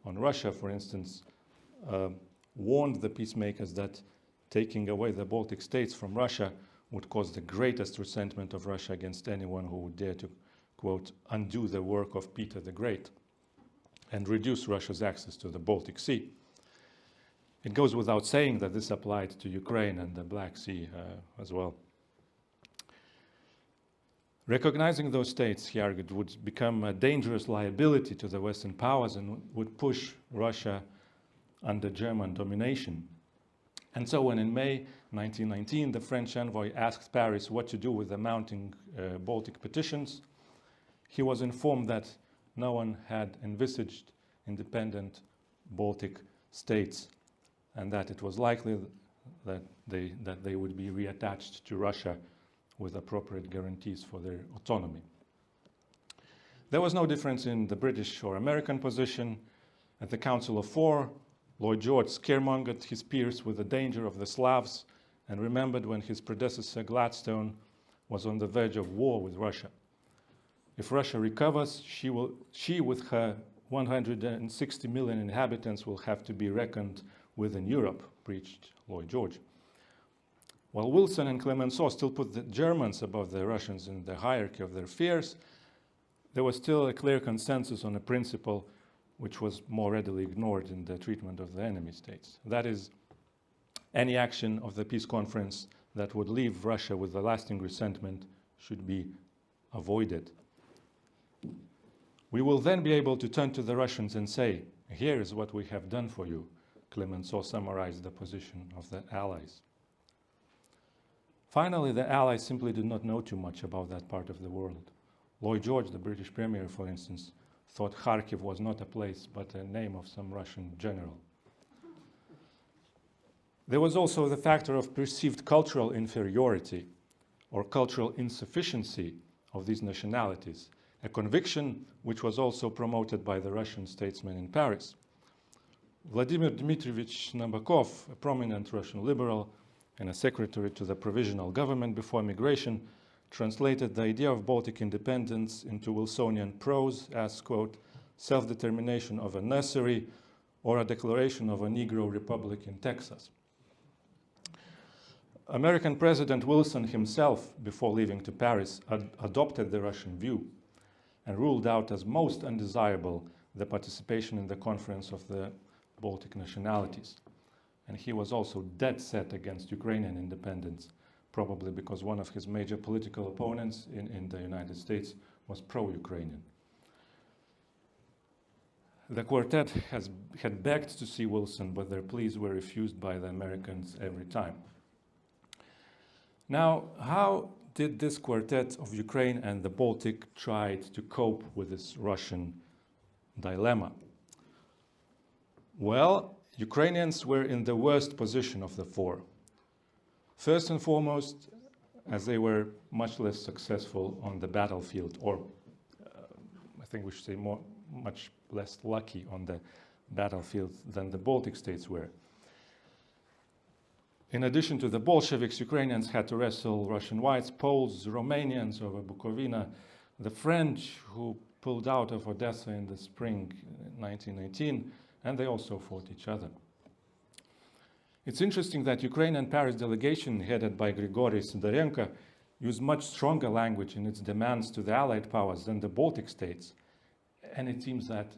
Russia, for instance, warned the peacemakers that taking away the Baltic states from Russia would cause the greatest resentment of Russia against anyone who would dare to, quote, undo the work of Peter the Great and reduce Russia's access to the Baltic Sea. It goes without saying that this applied to Ukraine and the Black Sea as well. Recognizing those states, he argued, would become a dangerous liability to the Western powers and would push Russia under German domination. And so when in May 1919 the French envoy asked Paris what to do with the mounting Baltic petitions, he was informed that no one had envisaged independent Baltic states, and that it was likely that they would be reattached to Russia with appropriate guarantees for their autonomy. There was no difference in the British or American position. At the Council of Four, Lloyd George scaremongered his peers with the danger of the Slavs and remembered when his predecessor Gladstone was on the verge of war with Russia. If Russia recovers, she with her 160 million inhabitants will have to be reckoned with in Europe, preached Lloyd George. While Wilson and Clemenceau still put the Germans above the Russians in the hierarchy of their fears, there was still a clear consensus on a principle which was more readily ignored in the treatment of the enemy states. That is, any action of the peace conference that would leave Russia with a lasting resentment should be avoided. We will then be able to turn to the Russians and say, here is what we have done for you. Clemenceau summarized the position of the Allies. Finally, the Allies simply did not know too much about that part of the world. Lloyd George, the British Premier, for instance, thought Kharkiv was not a place but a name of some Russian general. There was also the factor of perceived cultural inferiority or cultural insufficiency of these nationalities, a conviction which was also promoted by the Russian statesmen in Paris. Vladimir Dmitrievich Nabokov, a prominent Russian liberal and a secretary to the provisional government before migration, translated the idea of Baltic independence into Wilsonian prose as, quote, self-determination of a nursery or a declaration of a Negro Republic in Texas. American President Wilson himself, before leaving to Paris, adopted the Russian view and ruled out as most undesirable the participation in the Conference of the Baltic Nationalities. And he was also dead set against Ukrainian independence, probably because one of his major political opponents in the United States was pro-Ukrainian. The quartet had begged to see Wilson, but their pleas were refused by the Americans every time. Now, how did this quartet of Ukraine and the Baltic try to cope with this Russian dilemma? Well, Ukrainians were in the worst position of the four. First and foremost, as they were much less successful on the battlefield, or I think we should say much less lucky on the battlefield than the Baltic states were. In addition to the Bolsheviks, Ukrainians had to wrestle Russian whites, Poles, Romanians over Bukovina, the French who pulled out of Odessa in the spring 1918, and they also fought each other. It's interesting that Ukraine and Paris delegation headed by Grigory Sidorenko used much stronger language in its demands to the Allied powers than the Baltic states. And it seems that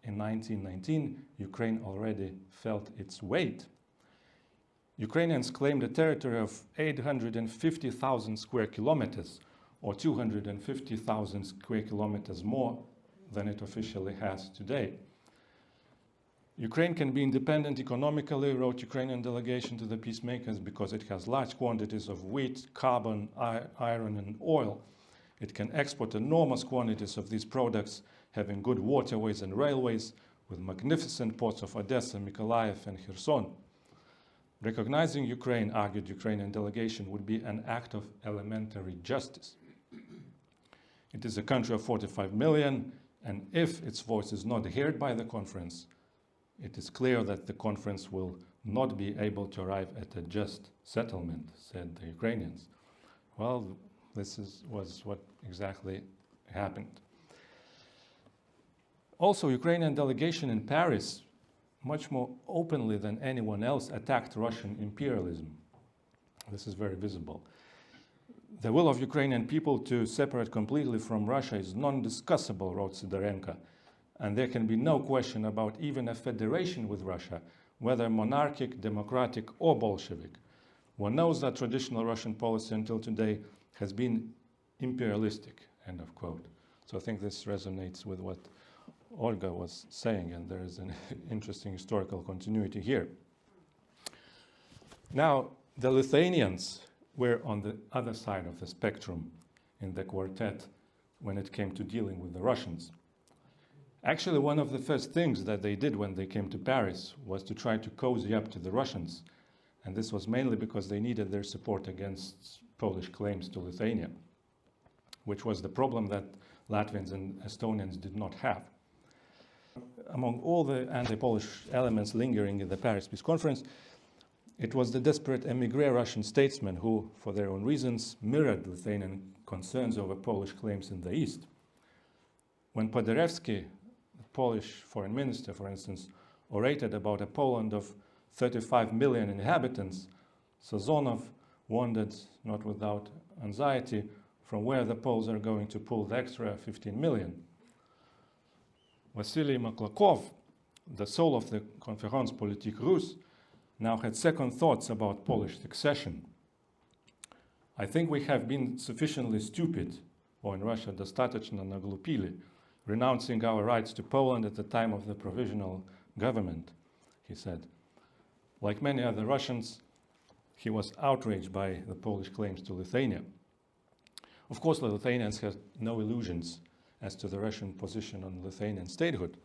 in 1919, Ukraine already felt its weight. Ukrainians claimed a territory of 850,000 square kilometers, or 250,000 square kilometers more than it officially has today. Ukraine can be independent economically, wrote Ukrainian delegation to the peacemakers, because it has large quantities of wheat, carbon, iron, and oil. It can export enormous quantities of these products, having good waterways and railways, with magnificent ports of Odessa, Mykolaiv, and Kherson. Recognizing Ukraine, argued Ukrainian delegation, would be an act of elementary justice. It is a country of 45 million, and if its voice is not heard by the conference, it is clear that the conference will not be able to arrive at a just settlement, said the Ukrainians. Well, this was what exactly happened. Also, Ukrainian delegation in Paris, much more openly than anyone else, attacked Russian imperialism. This is very visible. The will of Ukrainian people to separate completely from Russia is non-discussable, wrote Sidorenko, and there can be no question about even a federation with Russia, whether monarchic, democratic, or Bolshevik. One knows that traditional Russian policy until today has been imperialistic, end of quote. So I think this resonates with what Olga was saying, and there is an interesting historical continuity here. Now, the Lithuanians were on the other side of the spectrum in the quartet when it came to dealing with the Russians. Actually, one of the first things that they did when they came to Paris was to try to cozy up to the Russians, and this was mainly because they needed their support against Polish claims to Lithuania, which was the problem that Latvians and Estonians did not have. Among all the anti-Polish elements lingering in the Paris Peace Conference, it was the desperate émigré Russian statesmen who, for their own reasons, mirrored Lithuanian concerns over Polish claims in the East. When Paderewski, the Polish foreign minister, for instance, orated about a Poland of 35 million inhabitants, Sazonov wondered, not without anxiety, from where the Poles are going to pull the extra 15 million. Vasily Maklakov, the soul of the Conférence Politique Russe, now had second thoughts about Polish succession. I think we have been sufficiently stupid, or in Russia, достаточно наглупили, renouncing our rights to Poland at the time of the provisional government, he said. Like many other Russians, he was outraged by the Polish claims to Lithuania. Of course, the Lithuanians had no illusions as to the Russian position on Lithuanian statehood.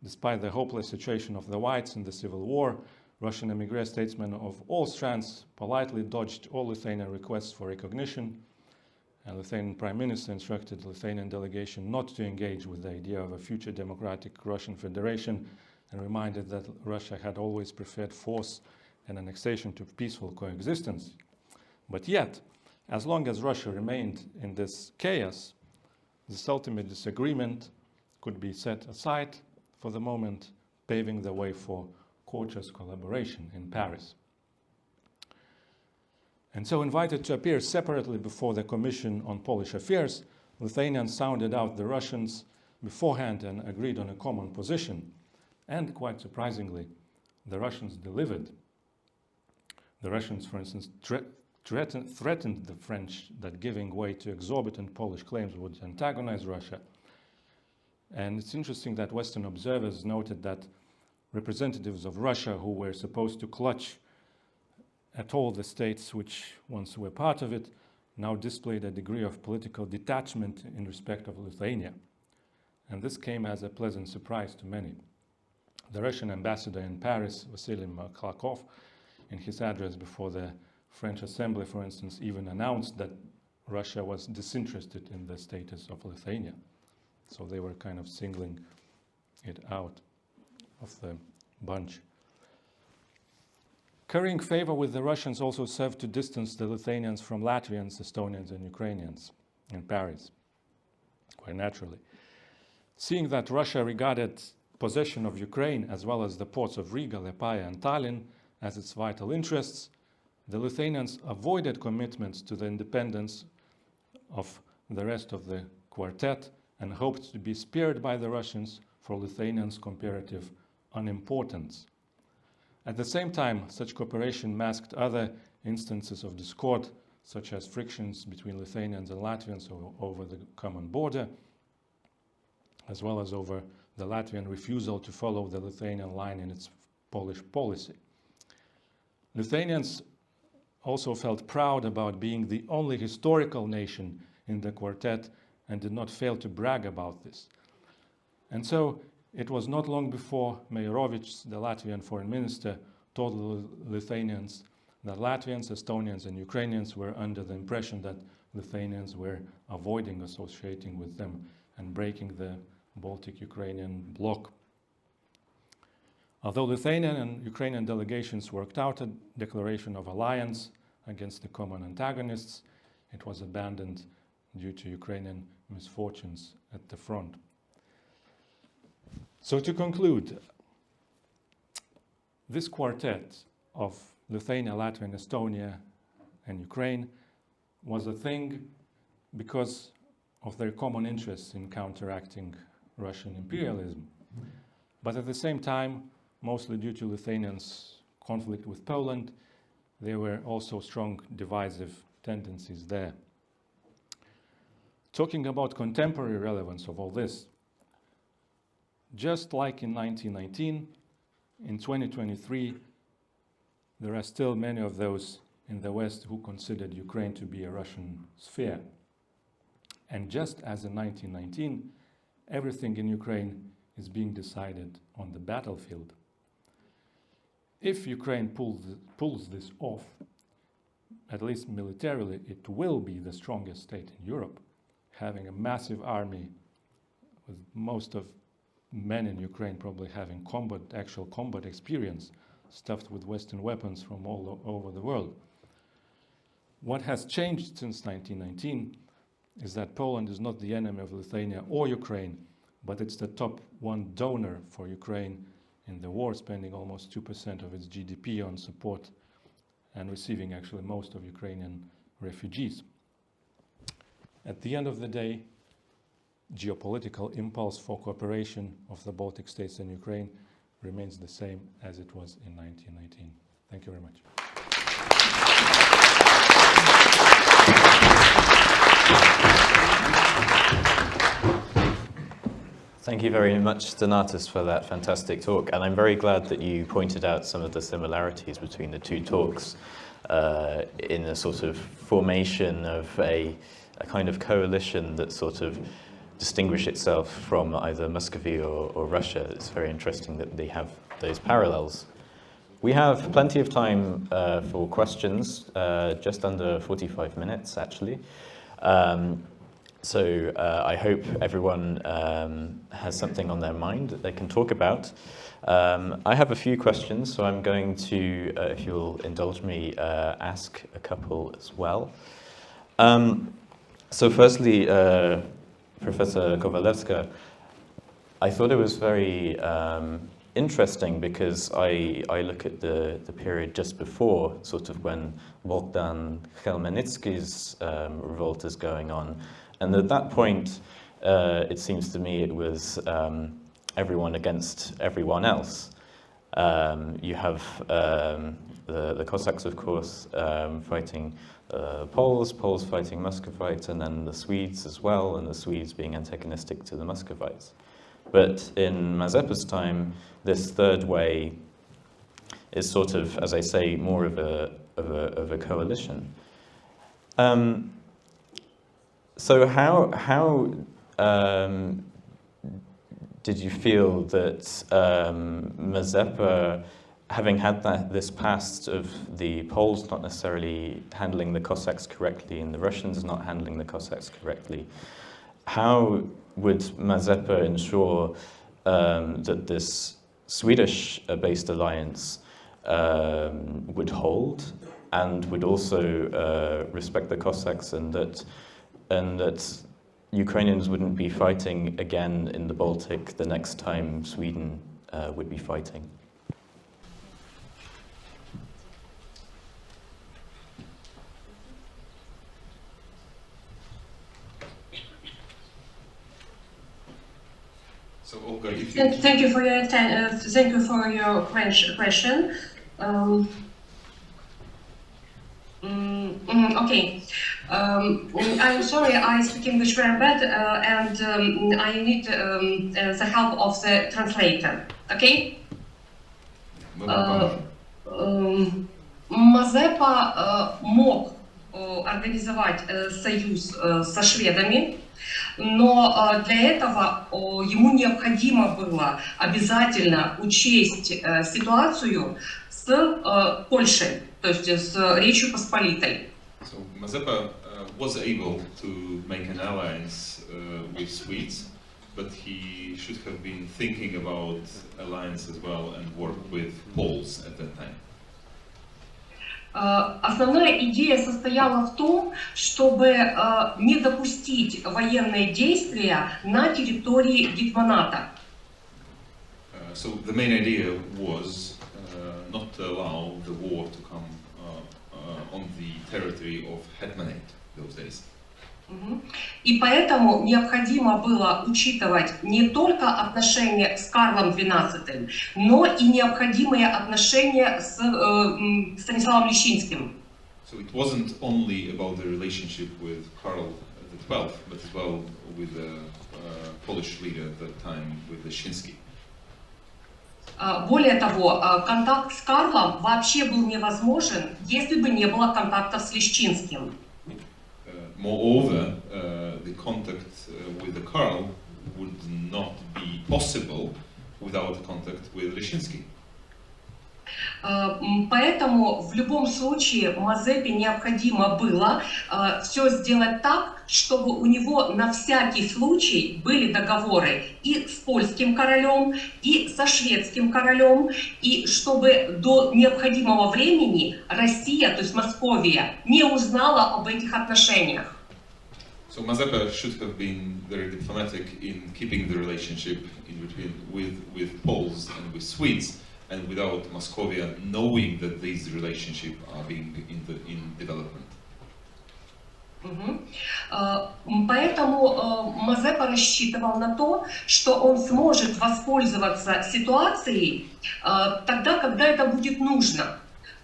Despite the hopeless situation of the whites in the civil war, Russian émigré statesmen of all strands politely dodged all Lithuanian requests for recognition, and Lithuanian Prime Minister instructed the Lithuanian delegation not to engage with the idea of a future democratic Russian Federation, and reminded that Russia had always preferred force and annexation to peaceful coexistence. But yet, as long as Russia remained in this chaos, this ultimate disagreement could be set aside for the moment, paving the way for courteous collaboration in Paris. And so, invited to appear separately before the Commission on Polish Affairs, Lithuanians sounded out the Russians beforehand and agreed on a common position. And quite surprisingly, the Russians delivered. The Russians, for instance, threatened the French that giving way to exorbitant Polish claims would antagonize Russia. And it's interesting that Western observers noted that representatives of Russia who were supposed to clutch at all the states which once were part of it now displayed a degree of political detachment in respect of Lithuania. And this came as a pleasant surprise to many. The Russian ambassador in Paris, Vasily Clarke, in his address before the French Assembly, for instance, even announced that Russia was disinterested in the status of Lithuania. So they were kind of singling it out of the bunch. Currying favor with the Russians also served to distance the Lithuanians from Latvians, Estonians, and Ukrainians in Paris, quite naturally. Seeing that Russia regarded possession of Ukraine as well as the ports of Riga, Liepaja, and Tallinn as its vital interests, the Lithuanians avoided commitments to the independence of the rest of the quartet and hoped to be spared by the Russians for Lithuanians' comparative unimportance. At the same time, such cooperation masked other instances of discord, such as frictions between Lithuanians and Latvians over the common border, as well as over the Latvian refusal to follow the Lithuanian line in its Polish policy. Lithuanians also felt proud about being the only historical nation in the quartet and did not fail to brag about this. And so it was not long before Meyerovic, the Latvian foreign minister, told the Lithuanians that Latvians, Estonians, and Ukrainians were under the impression that Lithuanians were avoiding associating with them and breaking the Baltic Ukrainian bloc. Although Lithuanian and Ukrainian delegations worked out a declaration of alliance against the common antagonists, it was abandoned due to Ukrainian misfortunes at the front. So to conclude, this quartet of Lithuania, Latvia, Estonia, and Ukraine was a thing because of their common interests in counteracting Russian imperialism. But at the same time, mostly due to Lithuanians' conflict with Poland, there were also strong divisive tendencies there. Talking about contemporary relevance of all this, just like in 1919, in 2023, there are still many of those in the West who considered Ukraine to be a Russian sphere. And just as in 1919, everything in Ukraine is being decided on the battlefield. If Ukraine pulls this off, at least militarily, it will be the strongest state in Europe, having a massive army with most of men in Ukraine probably having actual combat experience, stuffed with Western weapons from all over the world. What has changed since 1919 is that Poland is not the enemy of Lithuania or Ukraine, but it's the top one donor for Ukraine in the war, spending almost 2% of its GDP on support and receiving actually most of Ukrainian refugees. At the end of the day, geopolitical impulse for cooperation of the Baltic states and Ukraine remains the same as it was in 1919. Thank you very much. Thank you very much, Donatas, for that fantastic talk. And I'm very glad that you pointed out some of the similarities between the two talks in a sort of formation of a kind of coalition that sort of distinguish itself from either Muscovy or Russia. It's very interesting that they have those parallels. We have plenty of time for questions, just under 45 minutes actually. So I hope everyone has something on their mind that they can talk about. I have a few questions, so I'm going to, if you'll indulge me, ask a couple as well. So firstly, Professor Kovalevska, I thought it was very interesting because I look at the period just before, sort of when Bogdan Khmelnytsky's revolt is going on. And at that point, it seems to me it was everyone against everyone else. You have the Cossacks, of course, fighting Poles fighting Muscovites, and then the Swedes as well, and the Swedes being antagonistic to the Muscovites. But in Mazepa's time, this third way is sort of, as I say, more of a coalition. So how did you feel that Mazepa, having had this past of the Poles not necessarily handling the Cossacks correctly and the Russians not handling the Cossacks correctly, how would Mazepa ensure that this Swedish-based alliance would hold and would also respect the Cossacks, and that Ukrainians wouldn't be fighting again in the Baltic the next time Sweden would be fighting? So Olga, if you... Thank you for your question. Okay. I'm sorry, I speak English very bad, and I need the help of the translator. Okay? Мазепа мог организовать союз со шведами, но для этого ему необходимо было обязательно учесть ситуацию с Польшей, то есть с Речью Посполитой. So Mazepa was able to make an alliance with Swedes, but he should have been thinking about alliance as well and work with Poles at that time. Основная идея состояла в том, чтобы не допустить военные действия на территории Гетманата. So the main idea was not to allow the war to come on the territory of Hetmanate those days. И поэтому необходимо было учитывать не только отношения с Карлом XII, но и необходимые отношения с Станиславом Лещинским. So it wasn't only about the relationship with Karl XII, but as well with the Polish leader at that time, with Leszczyński. Более того, контакт с Карлом вообще был невозможен, если бы не было контактов с Лещинским. Moreover, the contact with the Karl would not be possible without contact with Leszczyński. Поэтому в любом случае Мазепе необходимо было все сделать так, чтобы у него на всякий случай были договоры и с польским королем, и со шведским королем, и чтобы до необходимого времени Россия, то есть Московия, не узнала об этих отношениях. So Mazepa should have been very diplomatic in keeping the relationship in between with Poles and with Swedes, and without Moscovia knowing that these relationships are being in development. Поэтому Мазепа рассчитывал на то, что он сможет воспользоваться ситуацией тогда, когда это будет нужно.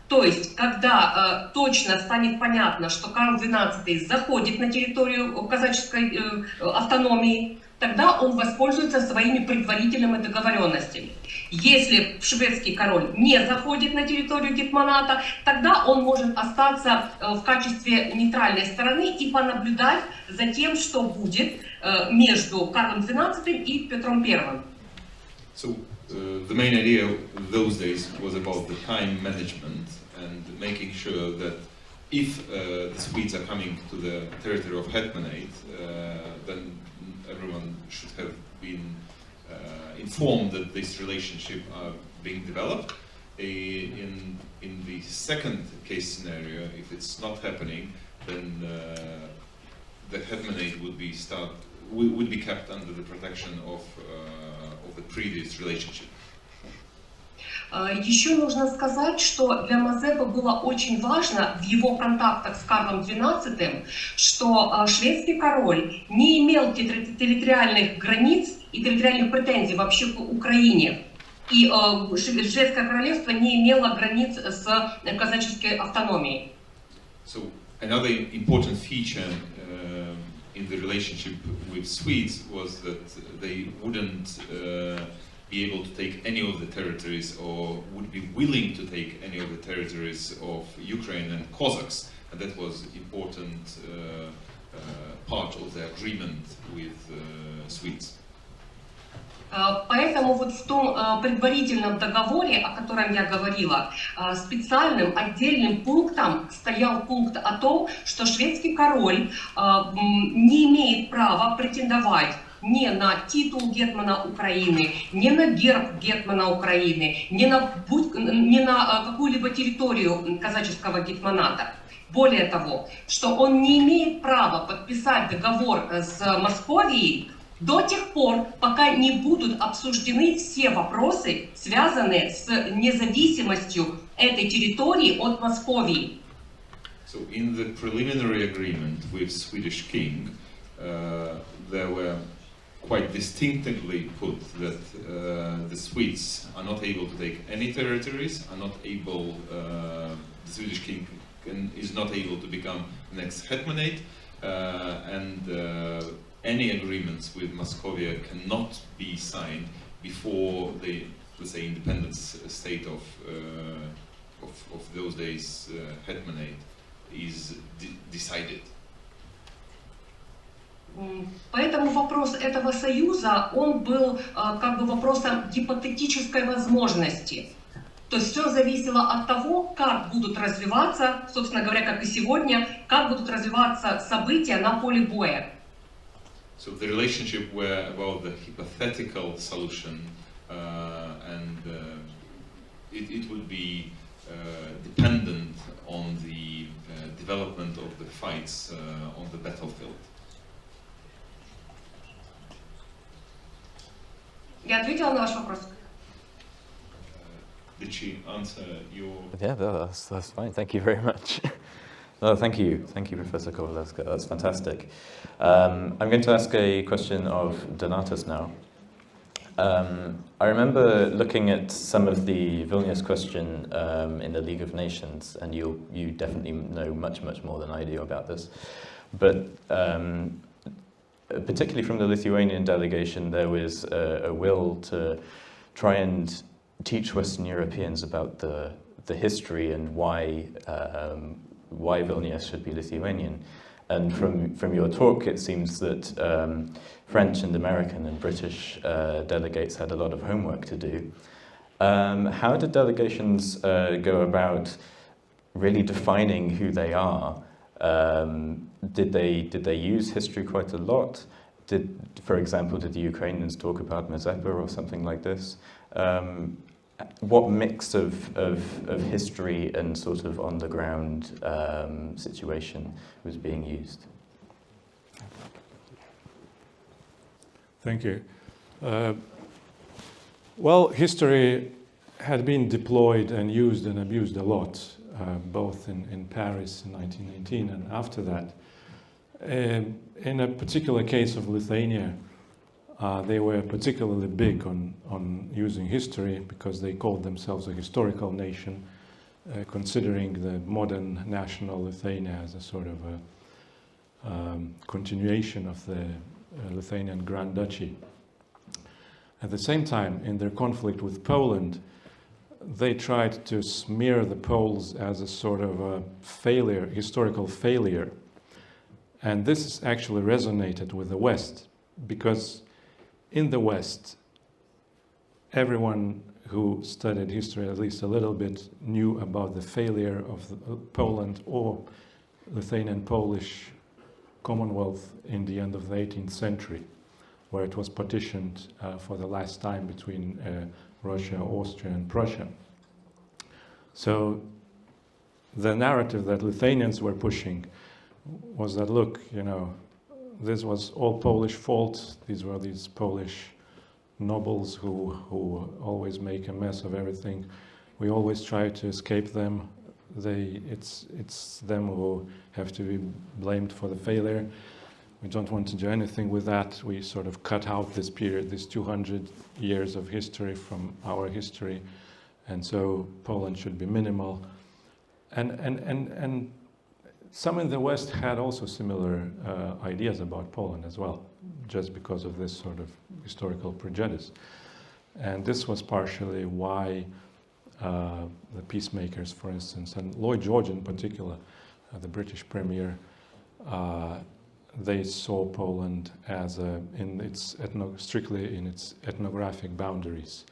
То есть, когда точно станет понятно, что Карл XII заходит на территорию казаческой автономии, тогда он воспользуется своими предварительными договоренностями. Если шведский король не заходит на территорию Гетманата, тогда он может остаться в качестве нейтральной стороны и понаблюдать за тем, что будет между Карлом XII и Петром I. So the main idea of those days was about the time management and making sure that if the Swedes are coming to the territory of Hetmanate, then everyone should have been informed that this relationship are being developed. In the second case scenario, if it's not happening, then the hetmanate would be kept under the protection of the previous relationship. Еще нужно сказать, что для Мазепы было очень важно в его контактах с Карлом XII, что шведский король не имел территориальных границ и территориальных претензий вообще к Украине. И шведское королевство не имело границ с казаческой автономией. So another important feature in the relationship with Swedes was that they wouldn't be able to take any of the territories or would be willing to take any of the territories of Ukraine and Cossacks, and that was important part of the agreement with Swedes. Поэтому вот в том предварительном договоре, о котором я говорила, специальным отдельным пунктом стоял пункт о том, что шведский король не имеет права претендовать ни на титул гетмана Украины, ни на герб гетмана Украины, ни на какую-либо территорию казаческого гетманата. Более того, что он не имеет права подписать договор с Московией до тех пор, пока не будут обсуждены все вопросы, связанные с независимостью этой территории от Московии. So in the preliminary agreement with Swedish king, there were quite distinctively put that the Swedes are not able to take any territories, are not able, the Swedish king is not able to become the next hetmanate, and any agreements with Moscovia cannot be signed before the, let's say, independent state of those days hetmanate is decided. Поэтому вопрос этого союза, он был как бы вопросом гипотетической возможности. То есть все зависело от того, как будут развиваться, собственно говоря, как и сегодня, как будут развиваться события на поле боя. So the relationship were about the hypothetical solution, and it would be dependent on the development of the fights on the battlefield. Я ответила на ваш вопрос? Did she answer your... Yeah, that's fine. Thank you very much. Oh, thank you, Professor Kovalevska. That's fantastic. I'm going to ask a question of Donatas now. I remember looking at some of the Vilnius question in the League of Nations, and you definitely know much more than I do about this. But particularly from the Lithuanian delegation, there was a will to try and teach Western Europeans about the history and why Vilnius should be Lithuanian. And from your talk, it seems that French and American and British delegates had a lot of homework to do. How did delegations go about really defining who they are? Did they use history quite a lot? For example, did the Ukrainians talk about Mazepa or something like this? What mix of history and sort of on the ground situation was being used? Thank you. Well, history had been deployed and used and abused a lot, both in Paris in 1918 and after that. In a particular case of Lithuania, they were particularly big on using history because they called themselves a historical nation, considering the modern national Lithuania as a sort of a continuation of the Lithuanian Grand Duchy. At the same time, in their conflict with Poland, they tried to smear the Poles as a sort of a failure, historical failure. And this actually resonated with the West, because in the West, everyone who studied history at least a little bit knew about the failure of Poland or Lithuanian Polish Commonwealth in the end of the 18th century, where it was partitioned for the last time between Russia, Austria, and Prussia. So the narrative that Lithuanians were pushing was that, look, this was all Polish fault. These were these Polish nobles who always make a mess of everything. We always try to escape them. It's them who have to be blamed for the failure. We don't want to do anything with that. We sort of cut out this period, this 200 years of history from our history, and so Poland should be minimal. And some in the West had also similar ideas about Poland as well, just because of this sort of historical prejudice. And this was partially why the peacemakers, for instance, and Lloyd George in particular, the British Premier, they saw Poland as strictly in its ethnographic boundaries,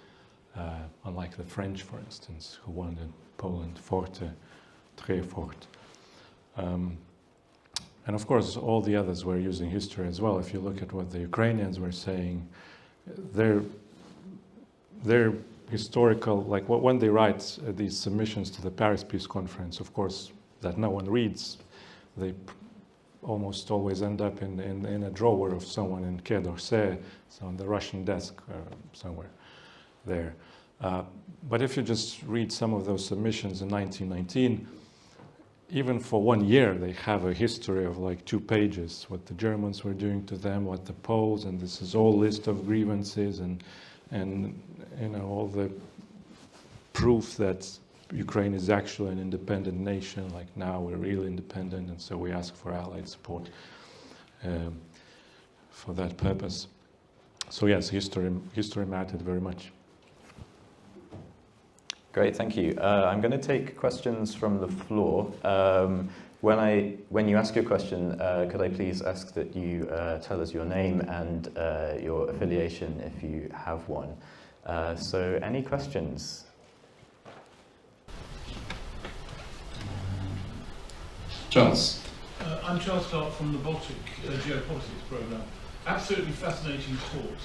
unlike the French, for instance, who wanted Poland forte, très forte. And of course, all the others were using history as well. If you look at what the Ukrainians were saying, their historical, like when they write these submissions to the Paris Peace Conference, of course, that no one reads, they almost always end up in a drawer of someone in Quai d'Orsay, so on the Russian desk somewhere there. But if you just read some of those submissions in 1919, even for 1 year, they have a history of like 2 pages, what the Germans were doing to them, what the Poles, and this is all list of grievances and all the proof that Ukraine is actually an independent nation, like now we're really independent, and so we ask for Allied support for that purpose. So yes, history mattered very much. Great, thank you. I'm going to take questions from the floor. When you ask your question, could I please ask that you tell us your name and your affiliation if you have one. So any questions? Charles. I'm Charles Clarke from the Baltic Geopolitics programme. Absolutely fascinating talks.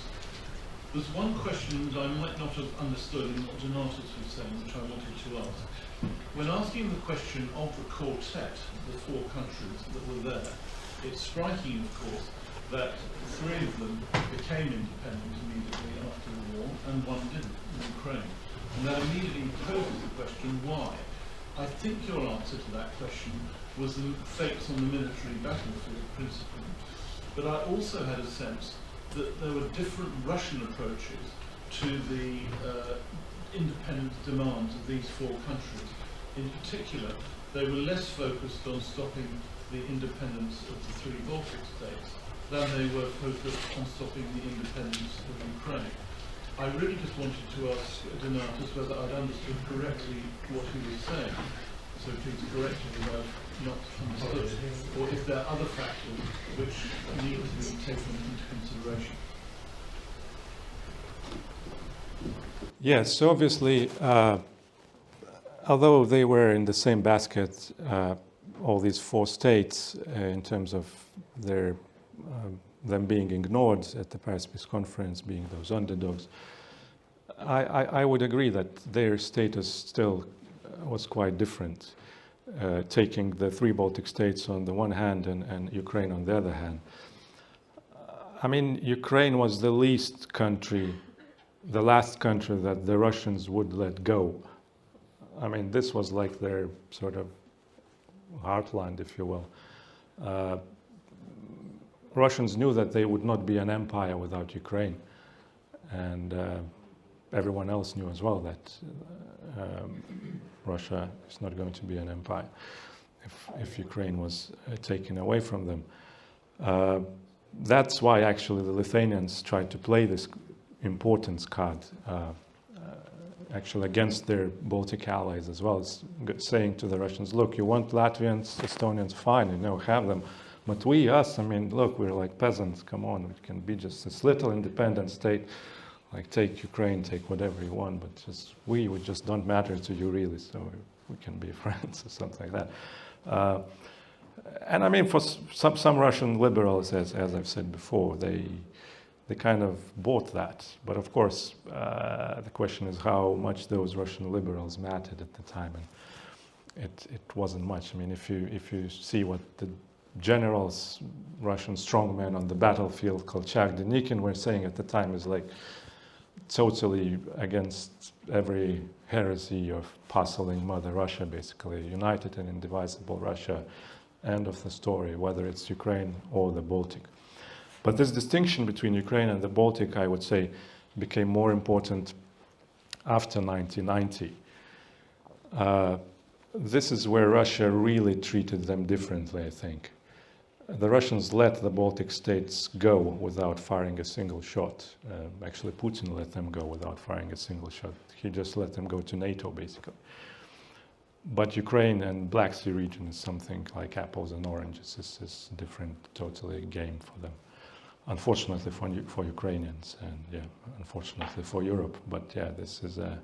There's one question that I might not have understood in what Donatus was saying, which I wanted to ask. When asking the question of the quartet, the 4 countries that were there, it's striking, of course, that 3 of them became independent immediately after the war, and 1 didn't, Ukraine. And that immediately poses the question, why? I think your answer to that question was the fakes on the military battlefield principle. But I also had a sense that there were different Russian approaches to the independence demands of these 4 countries. In particular, they were less focused on stopping the independence of the 3 Baltic states than they were focused on stopping the independence of Ukraine. I really just wanted to ask Donatus whether I'd understood correctly what he was saying. So please correct me if I've not understood, or if there are other factors which need to be taken into consideration. Yes, so obviously, although they were in the same basket, all these 4 states, in terms of them being ignored at the Paris Peace Conference, being those underdogs, I would agree that their status still was quite different, taking the 3 Baltic states on the one hand and Ukraine on the other hand. I mean, Ukraine was the last country that the Russians would let go. I mean, this was like their sort of heartland, if you will. Russians knew that they would not be an empire without Ukraine, and everyone else knew as well that Russia is not going to be an empire if Ukraine was taken away from them. That's why actually the Lithuanians tried to play this importance card actually against their Baltic allies as well, as saying to the Russians, look, you want Latvians, Estonians, fine, have them. But us, I mean, look, we're like peasants, come on, we can be just this little independent state, like take Ukraine, take whatever you want, but we just don't matter to you really, so we can be friends or something like that. And I mean, for some Russian liberals, as I've said before, they kind of bought that. But of course, the question is how much those Russian liberals mattered at the time, and it wasn't much. I mean, if you see what the generals, Russian strongmen on the battlefield, Kolchak, Denikin, were saying at the time is like totally against every heresy of parceling Mother Russia, basically, united and indivisible Russia, end of the story, whether it's Ukraine or the Baltic. But this distinction between Ukraine and the Baltic, I would say, became more important after 1990. This is where Russia really treated them differently, I think. The Russians let the Baltic states go without firing a single shot. Actually, Putin let them go without firing a single shot. He just let them go to NATO, basically. But Ukraine and Black Sea region is something like apples and oranges. This is a different, totally game for them. Unfortunately for Ukrainians, and yeah, unfortunately for Europe. But yeah, this is a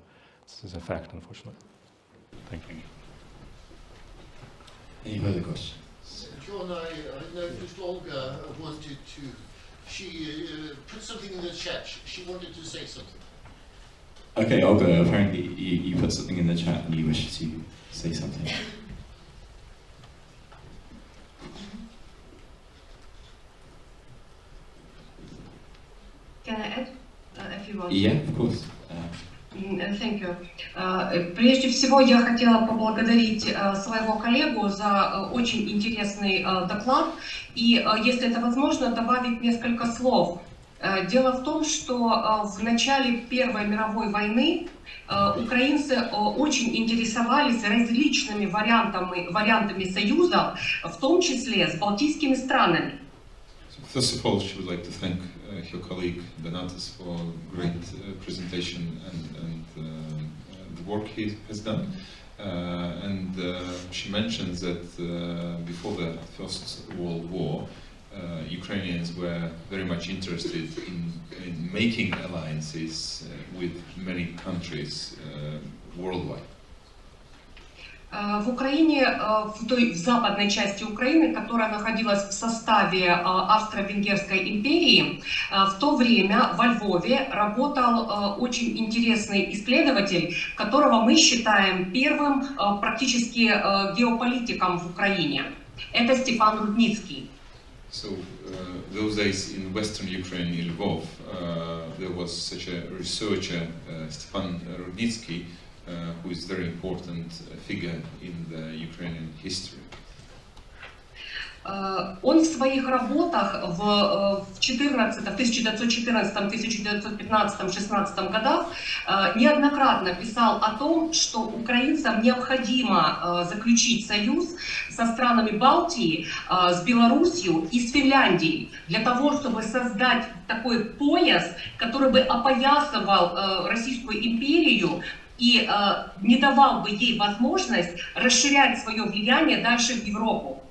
fact, unfortunately. Thank you. Any further questions? John, I noticed Olga wanted to, she put something in the chat. She wanted to say something. Okay, Olga, apparently you put something in the chat and you wish to say something. Can I add a few words? Yeah, of course. Thank you. Прежде всего, я хотела поблагодарить своего коллегу за очень интересный доклад и, если это возможно, добавить несколько слов. Дело в том, что в начале Первой мировой войны украинцы очень интересовались различными вариантами союза, в том числе с балтийскими странами. First of all, she would like to thank her colleague Donatas for great presentation and the work he has done. And she mentions that before the First World War, Ukrainians were very much interested in making alliances with many countries worldwide. В Украине, в западной части Украины, которая находилась в составе Австро-Венгерской империи, в то время во Львове работал очень интересный исследователь, которого мы считаем первым практически геополитиком в Украине. Это Степан Рудницкий. So those days in Western Ukraine, in Lvov, there was such a researcher, Stepan Rudnitsky, who is a very important figure in the Ukrainian history. Он в своих работах в 1914, 1915, 16 годах неоднократно писал о том, что украинцам необходимо заключить союз со странами Балтии, с Белоруссией и с Финляндией, для того, чтобы создать такой пояс, который бы опоясывал Российскую империю и не давал бы ей возможность расширять свое влияние дальше в Европу.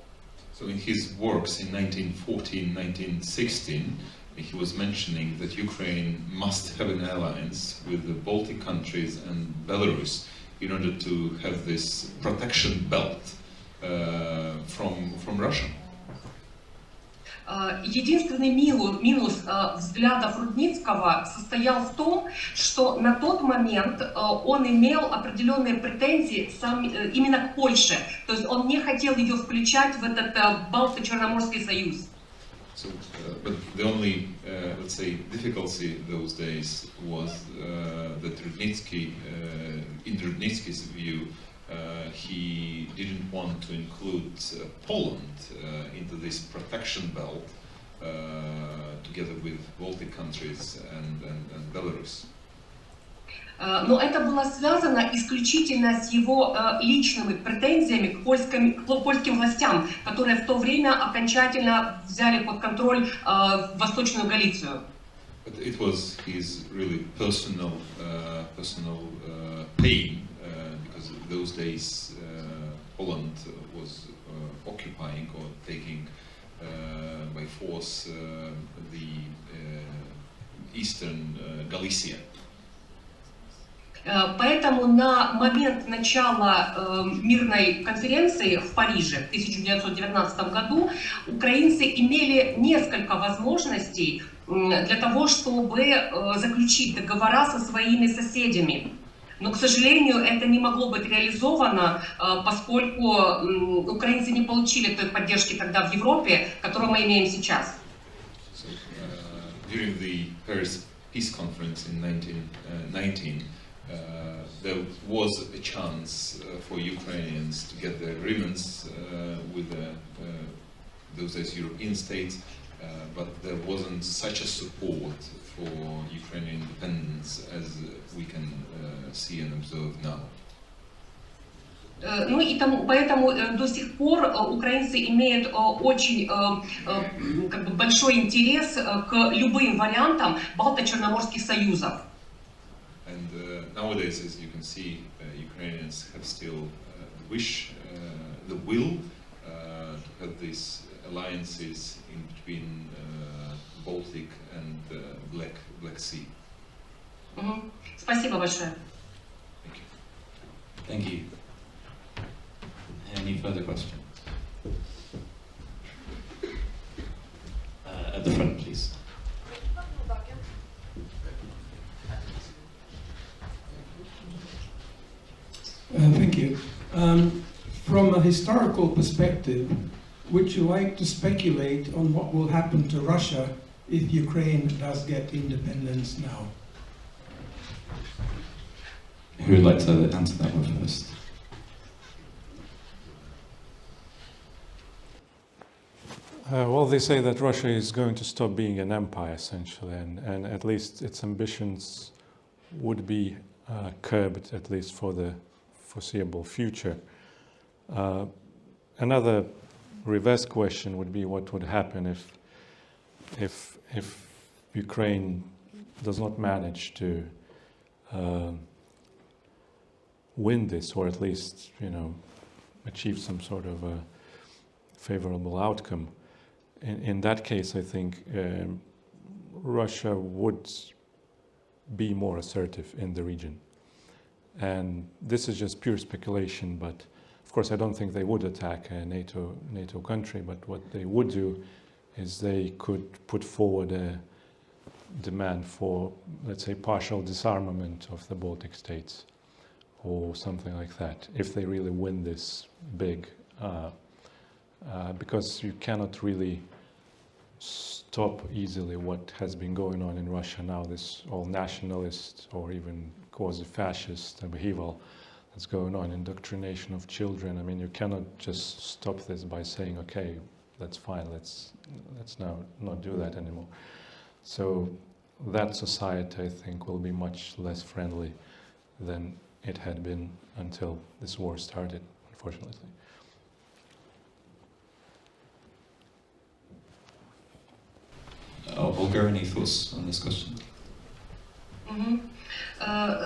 So in his works in 1914-1916, he was mentioning that Ukraine must have an alliance with the Baltic countries and Belarus in order to have this protection belt from Russia. Единственный минус взглядов Рудницкого состоял в том, что на тот момент он имел определенные претензии именно к Польше, то есть он не хотел ее включать в этот Балто-Черноморский союз. So, but the only, let's say, difficulty those days was that Rudnitsky, in Rudnitsky's view, he didn't want to include Poland into this protection belt together with Baltic countries and Belarus. Но это было связано исключительно с его личными претензиями к польским властям, которые в то время окончательно взяли под контроль Восточную Галицию. But it was his really personal pain. Those days, Poland was occupying or taking by force the eastern Galicia. Поэтому на момент начала мирной конференции в Париже в 1919 году украинцы имели несколько возможностей для того, чтобы заключить договора со своими соседями. Но, к сожалению, это не могло быть реализовано, поскольку украинцы не получили той поддержки тогда в Европе, которую мы имеем сейчас. So, during the Paris Peace Conference in 1919, there was a chance for Ukrainians to get the agreements with those as European states, but there wasn't such a support for Ukrainian independence as we can see and observe now. Ну и поэтому до сих пор украинцы имеют очень как бы большой интерес к любым вариантам Балто-Черноморских союзов. And nowadays, as you can see, Ukrainians have still the will to have these alliances in between Baltic and Black Sea. Спасибо большое. Thank you. Any further questions? At the front, please. Thank you. From a historical perspective, would you like to speculate on what will happen to Russia if Ukraine does get independence now? Who would like to answer that one first? Well, they say that Russia is going to stop being an empire, essentially, and at least its ambitions would be curbed, at least for the foreseeable future. Another reverse question would be what would happen if Ukraine does not manage to win this, or at least, achieve some sort of a favorable outcome. In that case, I think Russia would be more assertive in the region. And this is just pure speculation, but of course I don't think they would attack a NATO country, but what they would do is they could put forward a demand for, let's say, partial disarmament of the Baltic states, or something like that, if they really win this big, because you cannot really stop easily what has been going on in Russia now, this all nationalist or even quasi-fascist upheaval that's going on, indoctrination of children. I mean, you cannot just stop this by saying, okay, that's fine, let's now not do that anymore. So that society, I think, will be much less friendly than it had been until this war started, unfortunately. Olga, any thoughts on this question?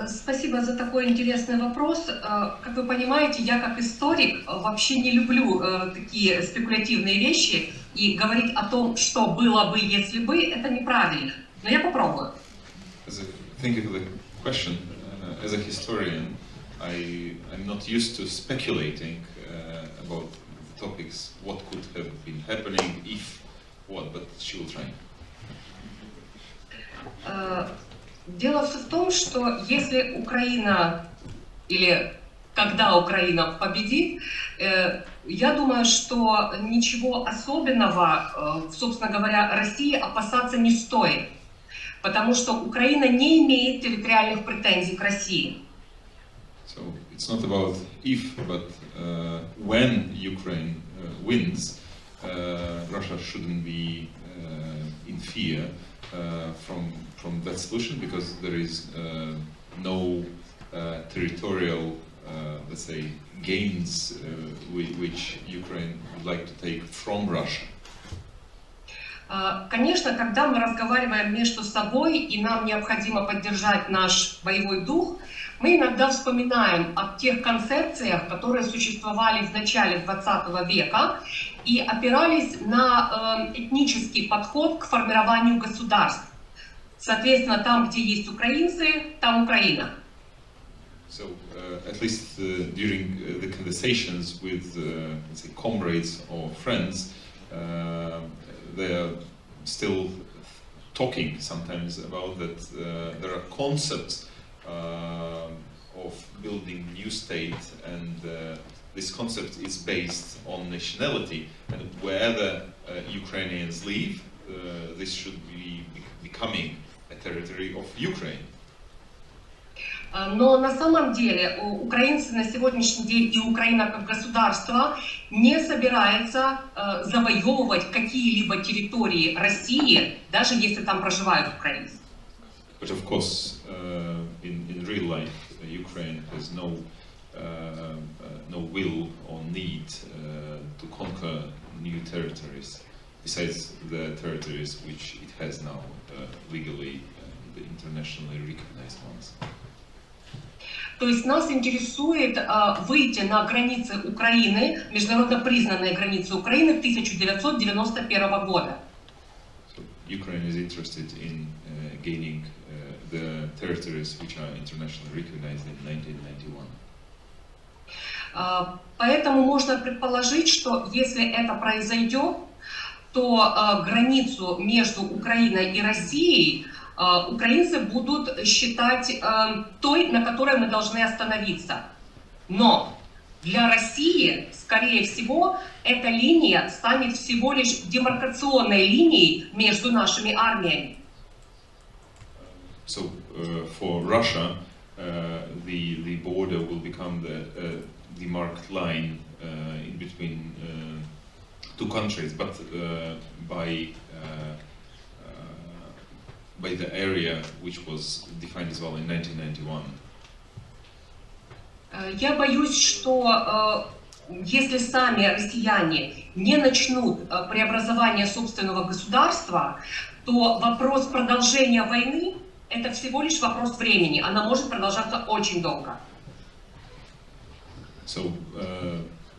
Спасибо за такой интересный вопрос. Как вы понимаете, я как историк вообще не люблю такие спекулятивные вещи, и говорить о том, что было бы, если бы, это неправильно. Но я попробую. Thinking of the question, as a historian, I'm not used to speculating about topics, what could have been happening, if, what, but she will try. Дело все в том, что если Украина, или когда Украина победит, я думаю, что ничего особенного, собственно говоря, России опасаться не стоит, потому что Украина не имеет территориальных претензий к России. So it's not about if, but when Ukraine wins, Russia shouldn't be in fear from that solution, because there is no territorial, let's say, gains which Ukraine would like to take from Russia. Конечно, когда мы разговариваем между собой и нам необходимо поддержать наш боевой дух, мы иногда вспоминаем о тех концепциях, которые существовали в начале 20 века и опирались на этнический подход к формированию государств. Соответственно, там, где есть украинцы, там Украина. So, at least during the conversations with, let's say, comrades or friends, they are still talking sometimes about that there are concepts of building new state, and this concept is based on nationality, and wherever Ukrainians live, this should be becoming a territory of Ukraine. Но на самом деле украинцы на сегодняшний день и Украина как государство не собирается завоевывать какие-либо территории России, даже если там проживают украинцы. But of course, in real life, Ukraine has no will or need to conquer new territories, besides the territories which it has now legally and internationally recognized ones. То есть нас интересует выйти на границы Украины, международно признанные границы Украины 1991 года. So Ukraine is interested in gaining the territories which are internationally recognized in 1991. Поэтому можно предположить, что если это произойдет, то границу между Украиной и Россией украинцы будут считать той, на которой мы должны остановиться. Но для России, скорее всего, эта линия станет всего лишь демаркационной линией между нашими армиями. So for Russia, the border will become the demarked line in between two countries, but by the area which was defined as well in 1991. Я боюсь, что если сами россияне не начнут преобразование собственного государства, то вопрос продолжения войны – это всего лишь вопрос времени. Она может продолжаться очень долго. So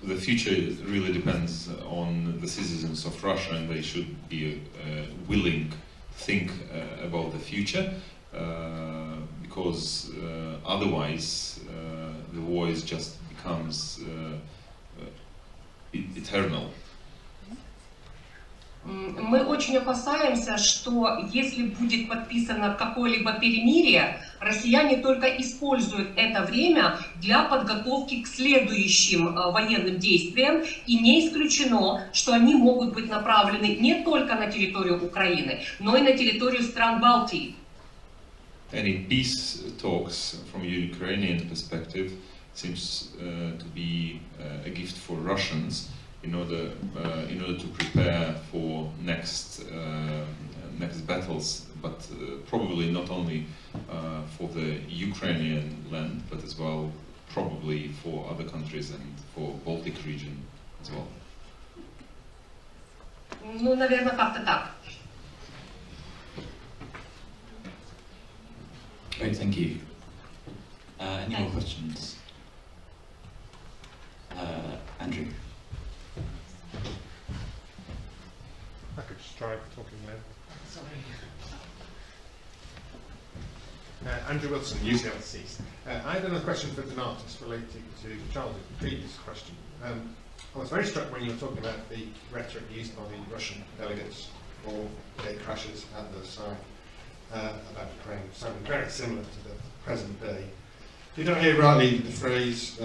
the future really depends on the citizens of Russia, and they should be willing think about the future, because otherwise the war is just becomes eternal. Мы очень опасаемся, что если будет подписано какое-либо перемирие, россияне только используют это время для подготовки к следующим военным действиям, и не исключено, что они могут быть направлены не только на территорию Украины, но и на территорию стран Балтии. Any peace talks from a Ukrainian perspective seems to be a gift for Russians in order to prepare for next battles, but probably not only for the Ukrainian land, but as well probably for other countries and for Baltic region as well. Ну, наверное, как-то так. Great, thank you. Any more questions? Andrew. I could just try talking then. Sorry. Andrew Wilson, UCLC. I had another question for Donatus relating to Charles' previous question. I was very struck when you were talking about the rhetoric used by the Russian delegates or gate crashes at the site about Ukraine, sounding very similar to the present day. Did I hear rightly the phrase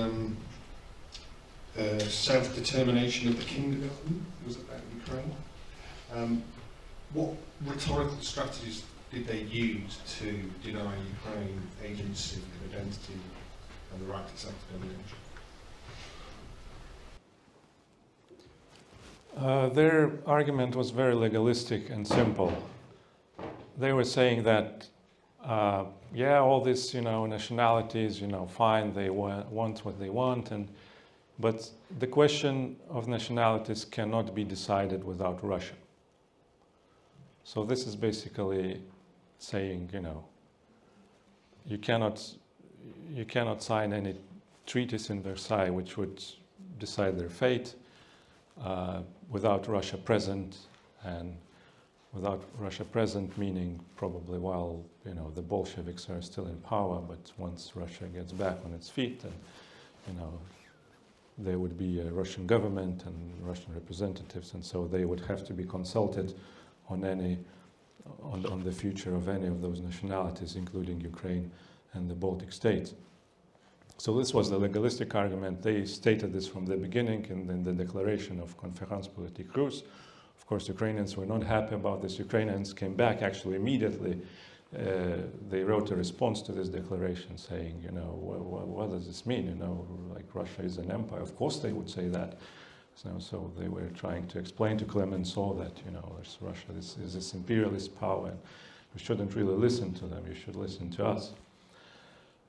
self-determination of the kindergarten was about Ukraine? What rhetorical strategies did they use to deny Ukraine agency of identity and the right to self-determination? Their argument was very legalistic and simple. They were saying that, yeah, all this, nationalities, fine, they want what they want, but the question of nationalities cannot be decided without Russia. So this is basically saying, you cannot sign any treaties in Versailles which would decide their fate without Russia present, and without Russia present meaning probably while the Bolsheviks are still in power, but once Russia gets back on its feet, then there would be a Russian government and Russian representatives, and so they would have to be consulted on the future of any of those nationalities, including Ukraine and the Baltic states. So this was the legalistic argument. They stated this from the beginning in the declaration of Conférence Politique Russe. Of course, Ukrainians were not happy about this. Ukrainians came back actually immediately. They wrote a response to this declaration saying, you know, what does this mean? You know, like Russia is an empire. Of course they would say that. So they were trying to explain to Clemenceau that, you know, Russia is this imperialist power, and we shouldn't really listen to them. You should listen to us.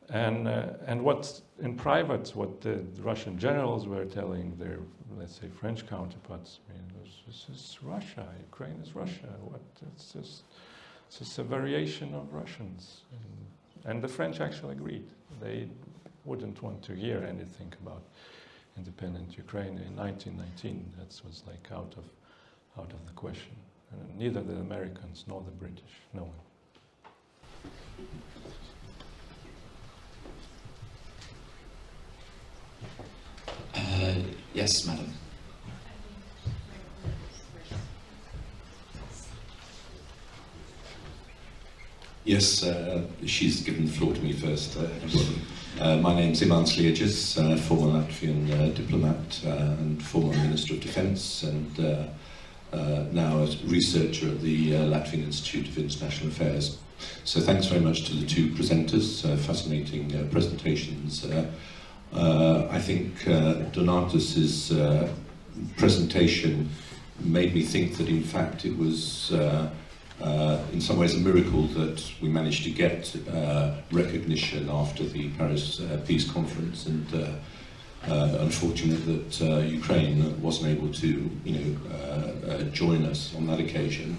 And what in private, what the Russian generals were telling their, let's say, French counterparts, I mean, this is Russia. Ukraine is Russia. It's just a variation of Russians. And the French actually agreed. They wouldn't want to hear anything about independent Ukraine in 1919. That was like out of the question. Neither the Americans nor the British, no one. Yes, madam. Yes, she's given the floor to me first. My name's Iman Slieges, former Latvian diplomat and former Minister of Defence, and now a researcher at the Latvian Institute of International Affairs. So thanks very much to the two presenters, fascinating presentations. I think Donatus's presentation made me think that in fact it was in some ways a miracle that we managed to get recognition after the Paris Peace Conference, and unfortunate that Ukraine wasn't able to, join us on that occasion.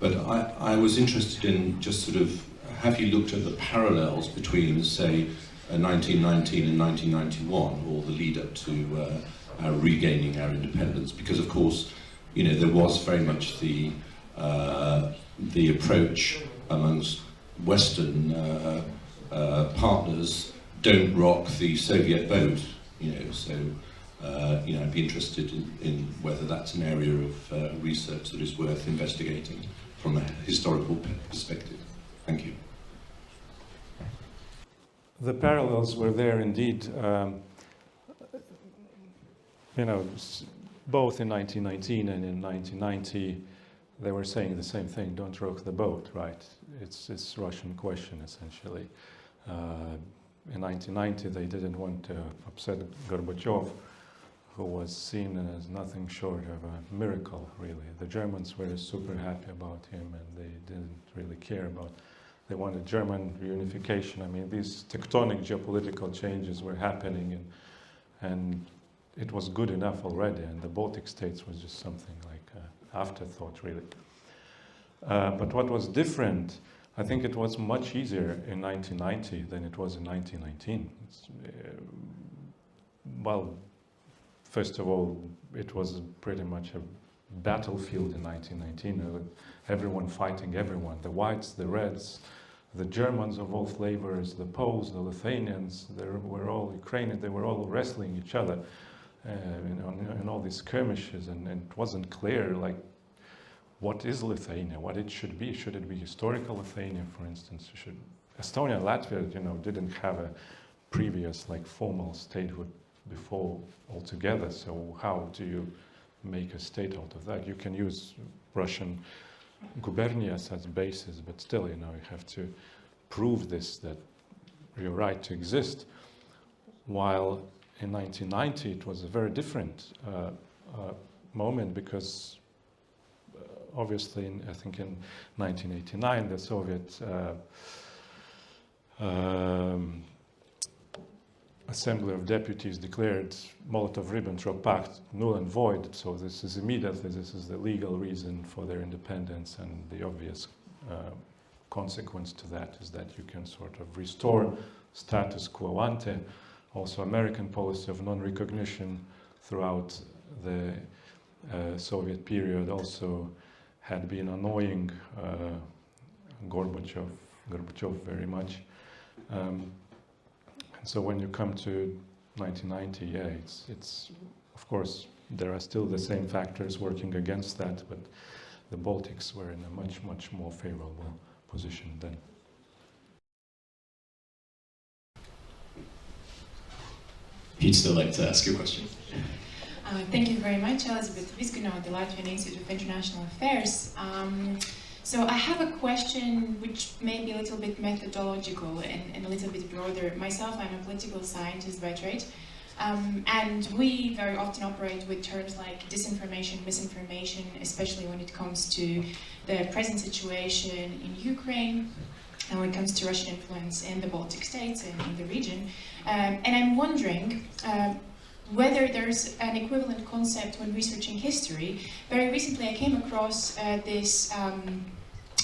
But I was interested in just sort of, have you looked at the parallels between, say, 1919 and 1991, or the lead up to regaining our independence? Because of course, there was very much the approach amongst Western partners, don't rock the Soviet boat, so I'd be interested in whether that's an area of research that is worth investigating from a historical perspective. Thank you. The parallels were there indeed, both in 1919 and in 1990. They were saying the same thing, don't rock the boat, right? It's Russian question, essentially. In 1990, they didn't want to upset Gorbachev, who was seen as nothing short of a miracle, really. The Germans were super happy about him, and they didn't really care about. They wanted German reunification. I mean, these tectonic geopolitical changes were happening, and it was good enough already, and the Baltic states was just something like afterthought, really. But what was different, I think it was much easier in 1990 than it was in 1919. Well, first of all, it was pretty much a battlefield in 1919. Everyone fighting everyone, the whites, the reds, the Germans of all flavors, the Poles, the Lithuanians, they were all Ukrainian, they were all wrestling each other in all these skirmishes, and it wasn't clear, like, what is Lithuania, what it should be. Should it be historical Lithuania, for instance? Estonia and Latvia, didn't have a previous, like, formal statehood before altogether, so how do you make a state out of that? You can use Russian gubernias as basis, but still, you have to prove this, that you're right to exist. While in 1990, it was a very different moment, because obviously, I think in 1989, the Soviet Assembly of Deputies declared Molotov-Ribbentrop Pact null and void. So this is the legal reason for their independence, and the obvious consequence to that is that you can sort of restore status quo ante. Also, American policy of non-recognition throughout the Soviet period also had been annoying Gorbachev very much. So when you come to 1990, yeah, it's of course there are still the same factors working against that, but the Baltics were in a much more favorable position then. you'd still like to ask your question. Thank you very much, Elizabeth Viskino, the Latvian Institute of International Affairs. So I have a question which may be a little bit methodological and a little bit broader. Myself, I'm a political scientist by trade, and we very often operate with terms like disinformation, misinformation, especially when it comes to the present situation in Ukraine, and when it comes to Russian influence in the Baltic states and in the region. And I'm wondering whether there's an equivalent concept when researching history. Very recently I came across this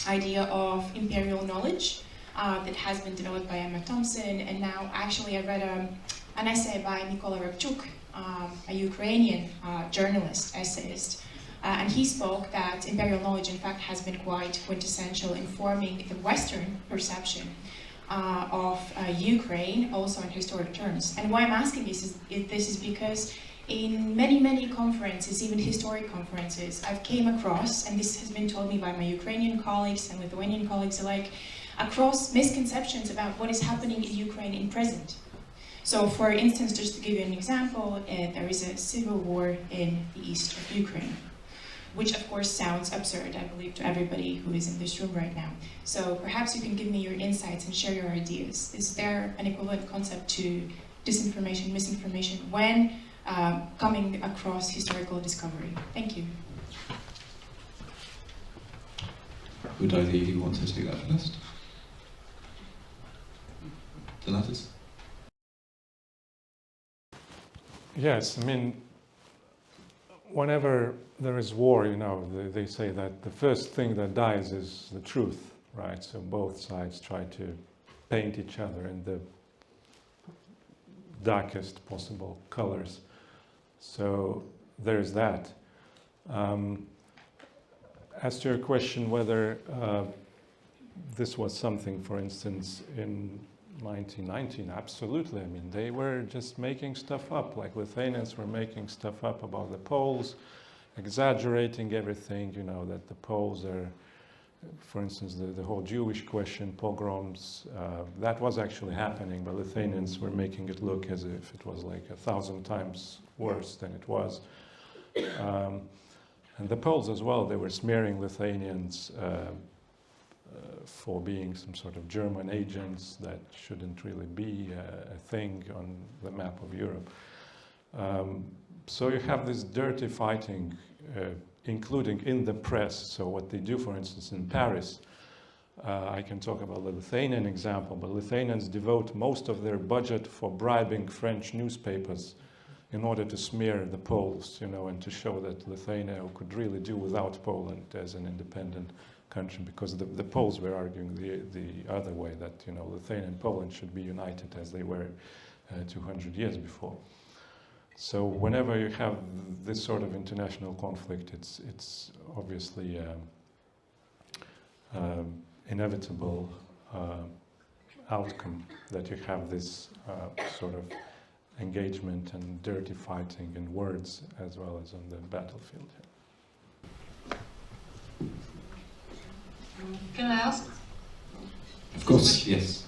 idea of imperial knowledge that has been developed by Emma Thompson, and now actually I read an essay by Mykola Rabchuk, a Ukrainian journalist, essayist, and he spoke that imperial knowledge in fact has been quite quintessential in forming the Western perception of Ukraine, also in historic terms. And why I'm asking this is because in many conferences, even historic conferences, I've came across, and this has been told me by my Ukrainian colleagues and Lithuanian colleagues alike, across misconceptions about what is happening in Ukraine in present. So for instance, just to give you an example, there is a civil war in the east of Ukraine, which of course sounds absurd, I believe, to everybody who is in this room right now. So perhaps you can give me your insights and share your ideas. Is there an equivalent concept to disinformation, misinformation when coming across historical discovery? Thank you. Would either of you want to take that first? Donatus? Yes, I mean, whenever there is war, you know, they say that the first thing that dies is the truth, right? So both sides try to paint each other in the darkest possible colors. So there's that. As to your question whether this was something, for instance, in 1919, absolutely. I mean, they were just making stuff up, like Lithuanians were making stuff up about the Poles, exaggerating everything, you know, that the Poles are, for instance, the whole Jewish question, pogroms, that was actually happening, but Lithuanians were making it look as if it was like 1,000 times worse than it was. And the Poles as well, they were smearing Lithuanians for being some sort of German agents that shouldn't really be a thing on the map of Europe. So you have this dirty fighting, including in the press. So what they do, for instance, in Paris, I can talk about the Lithuanian example, but Lithuanians devote most of their budget for bribing French newspapers in order to smear the Poles, you know, and to show that Lithuania could really do without Poland as an independent country, because the Poles were arguing the other way, that, you know, Lithuania and Poland should be united as they were 200 years before. So whenever you have this sort of international conflict, it's obviously inevitable outcome that you have this sort of engagement and dirty fighting in words as well as on the battlefield. Can I ask? Of course, yes.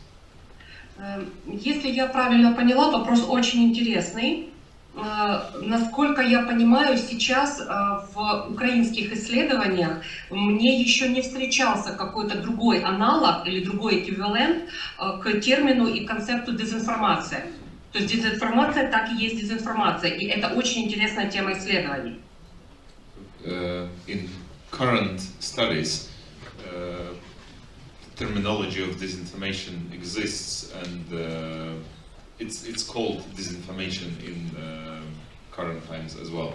Если я правильно поняла, вопрос очень интересный. Насколько я понимаю, сейчас в украинских исследованиях мне еще не встречался какой-то другой аналог или другой эквивалент к термину и концепту дезинформация. То есть дезинформация так и есть дезинформация, и это очень интересная тема исследований. In current studies, terminology of disinformation exists, and it's called disinformation in current times as well.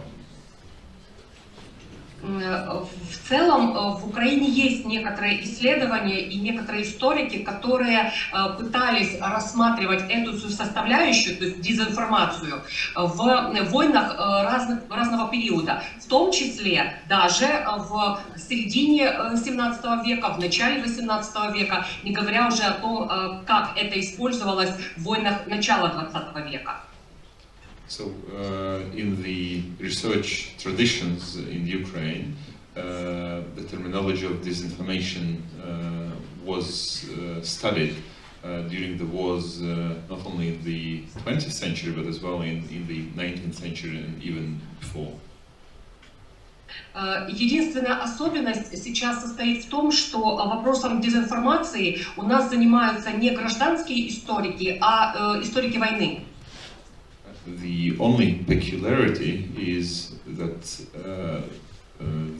В целом в Украине есть некоторые исследования и некоторые историки, которые пытались рассматривать эту составляющую, то есть дезинформацию, в войнах разного периода, в том числе даже в середине 17 века, в начале 18 века, не говоря уже о том, как это использовалось в войнах начала 20 века. So, in the research traditions in Ukraine, the terminology of disinformation was studied during the wars, not only in the 20th century, but as well in the 19th century and even before. Единственная особенность сейчас состоит в том, что вопросом дезинформации у нас занимаются не гражданские историки, а историки войны. The only peculiarity is that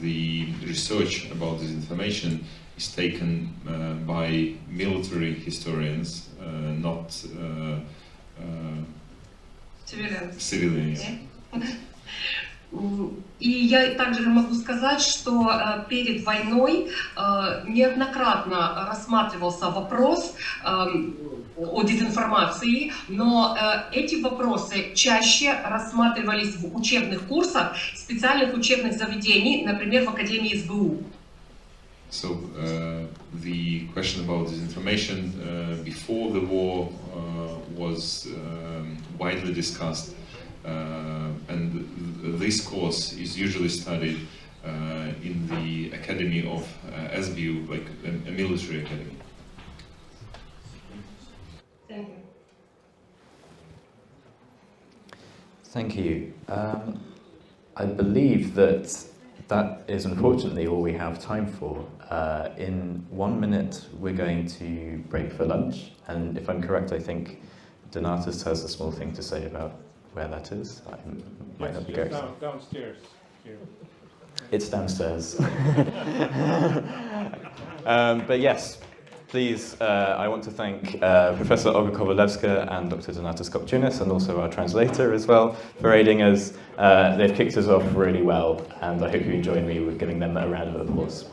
the research about disinformation is taken by military historians, not civilians. И я также могу сказать, что перед войной неоднократно рассматривался вопрос о дезинформации, но эти вопросы чаще рассматривались в учебных курсах, специальных учебных заведений, например, в Академии СБУ. So the question about disinformation before the war was widely discussed, and this course is usually studied in the academy of SBU, like a military academy. Thank you. Thank you. I believe that is unfortunately all we have time for. In 1 minute we're going to break for lunch, and if I'm correct, I think Donatus has a small thing to say about where that is. I might not be correct. Downstairs here. It's downstairs. But yes, please, I want to thank Professor Olga Kovalevska and Dr. Donatas Kopčunis, and also our translator as well, for aiding us. They've kicked us off really well, and I hope you join me with giving them a round of applause.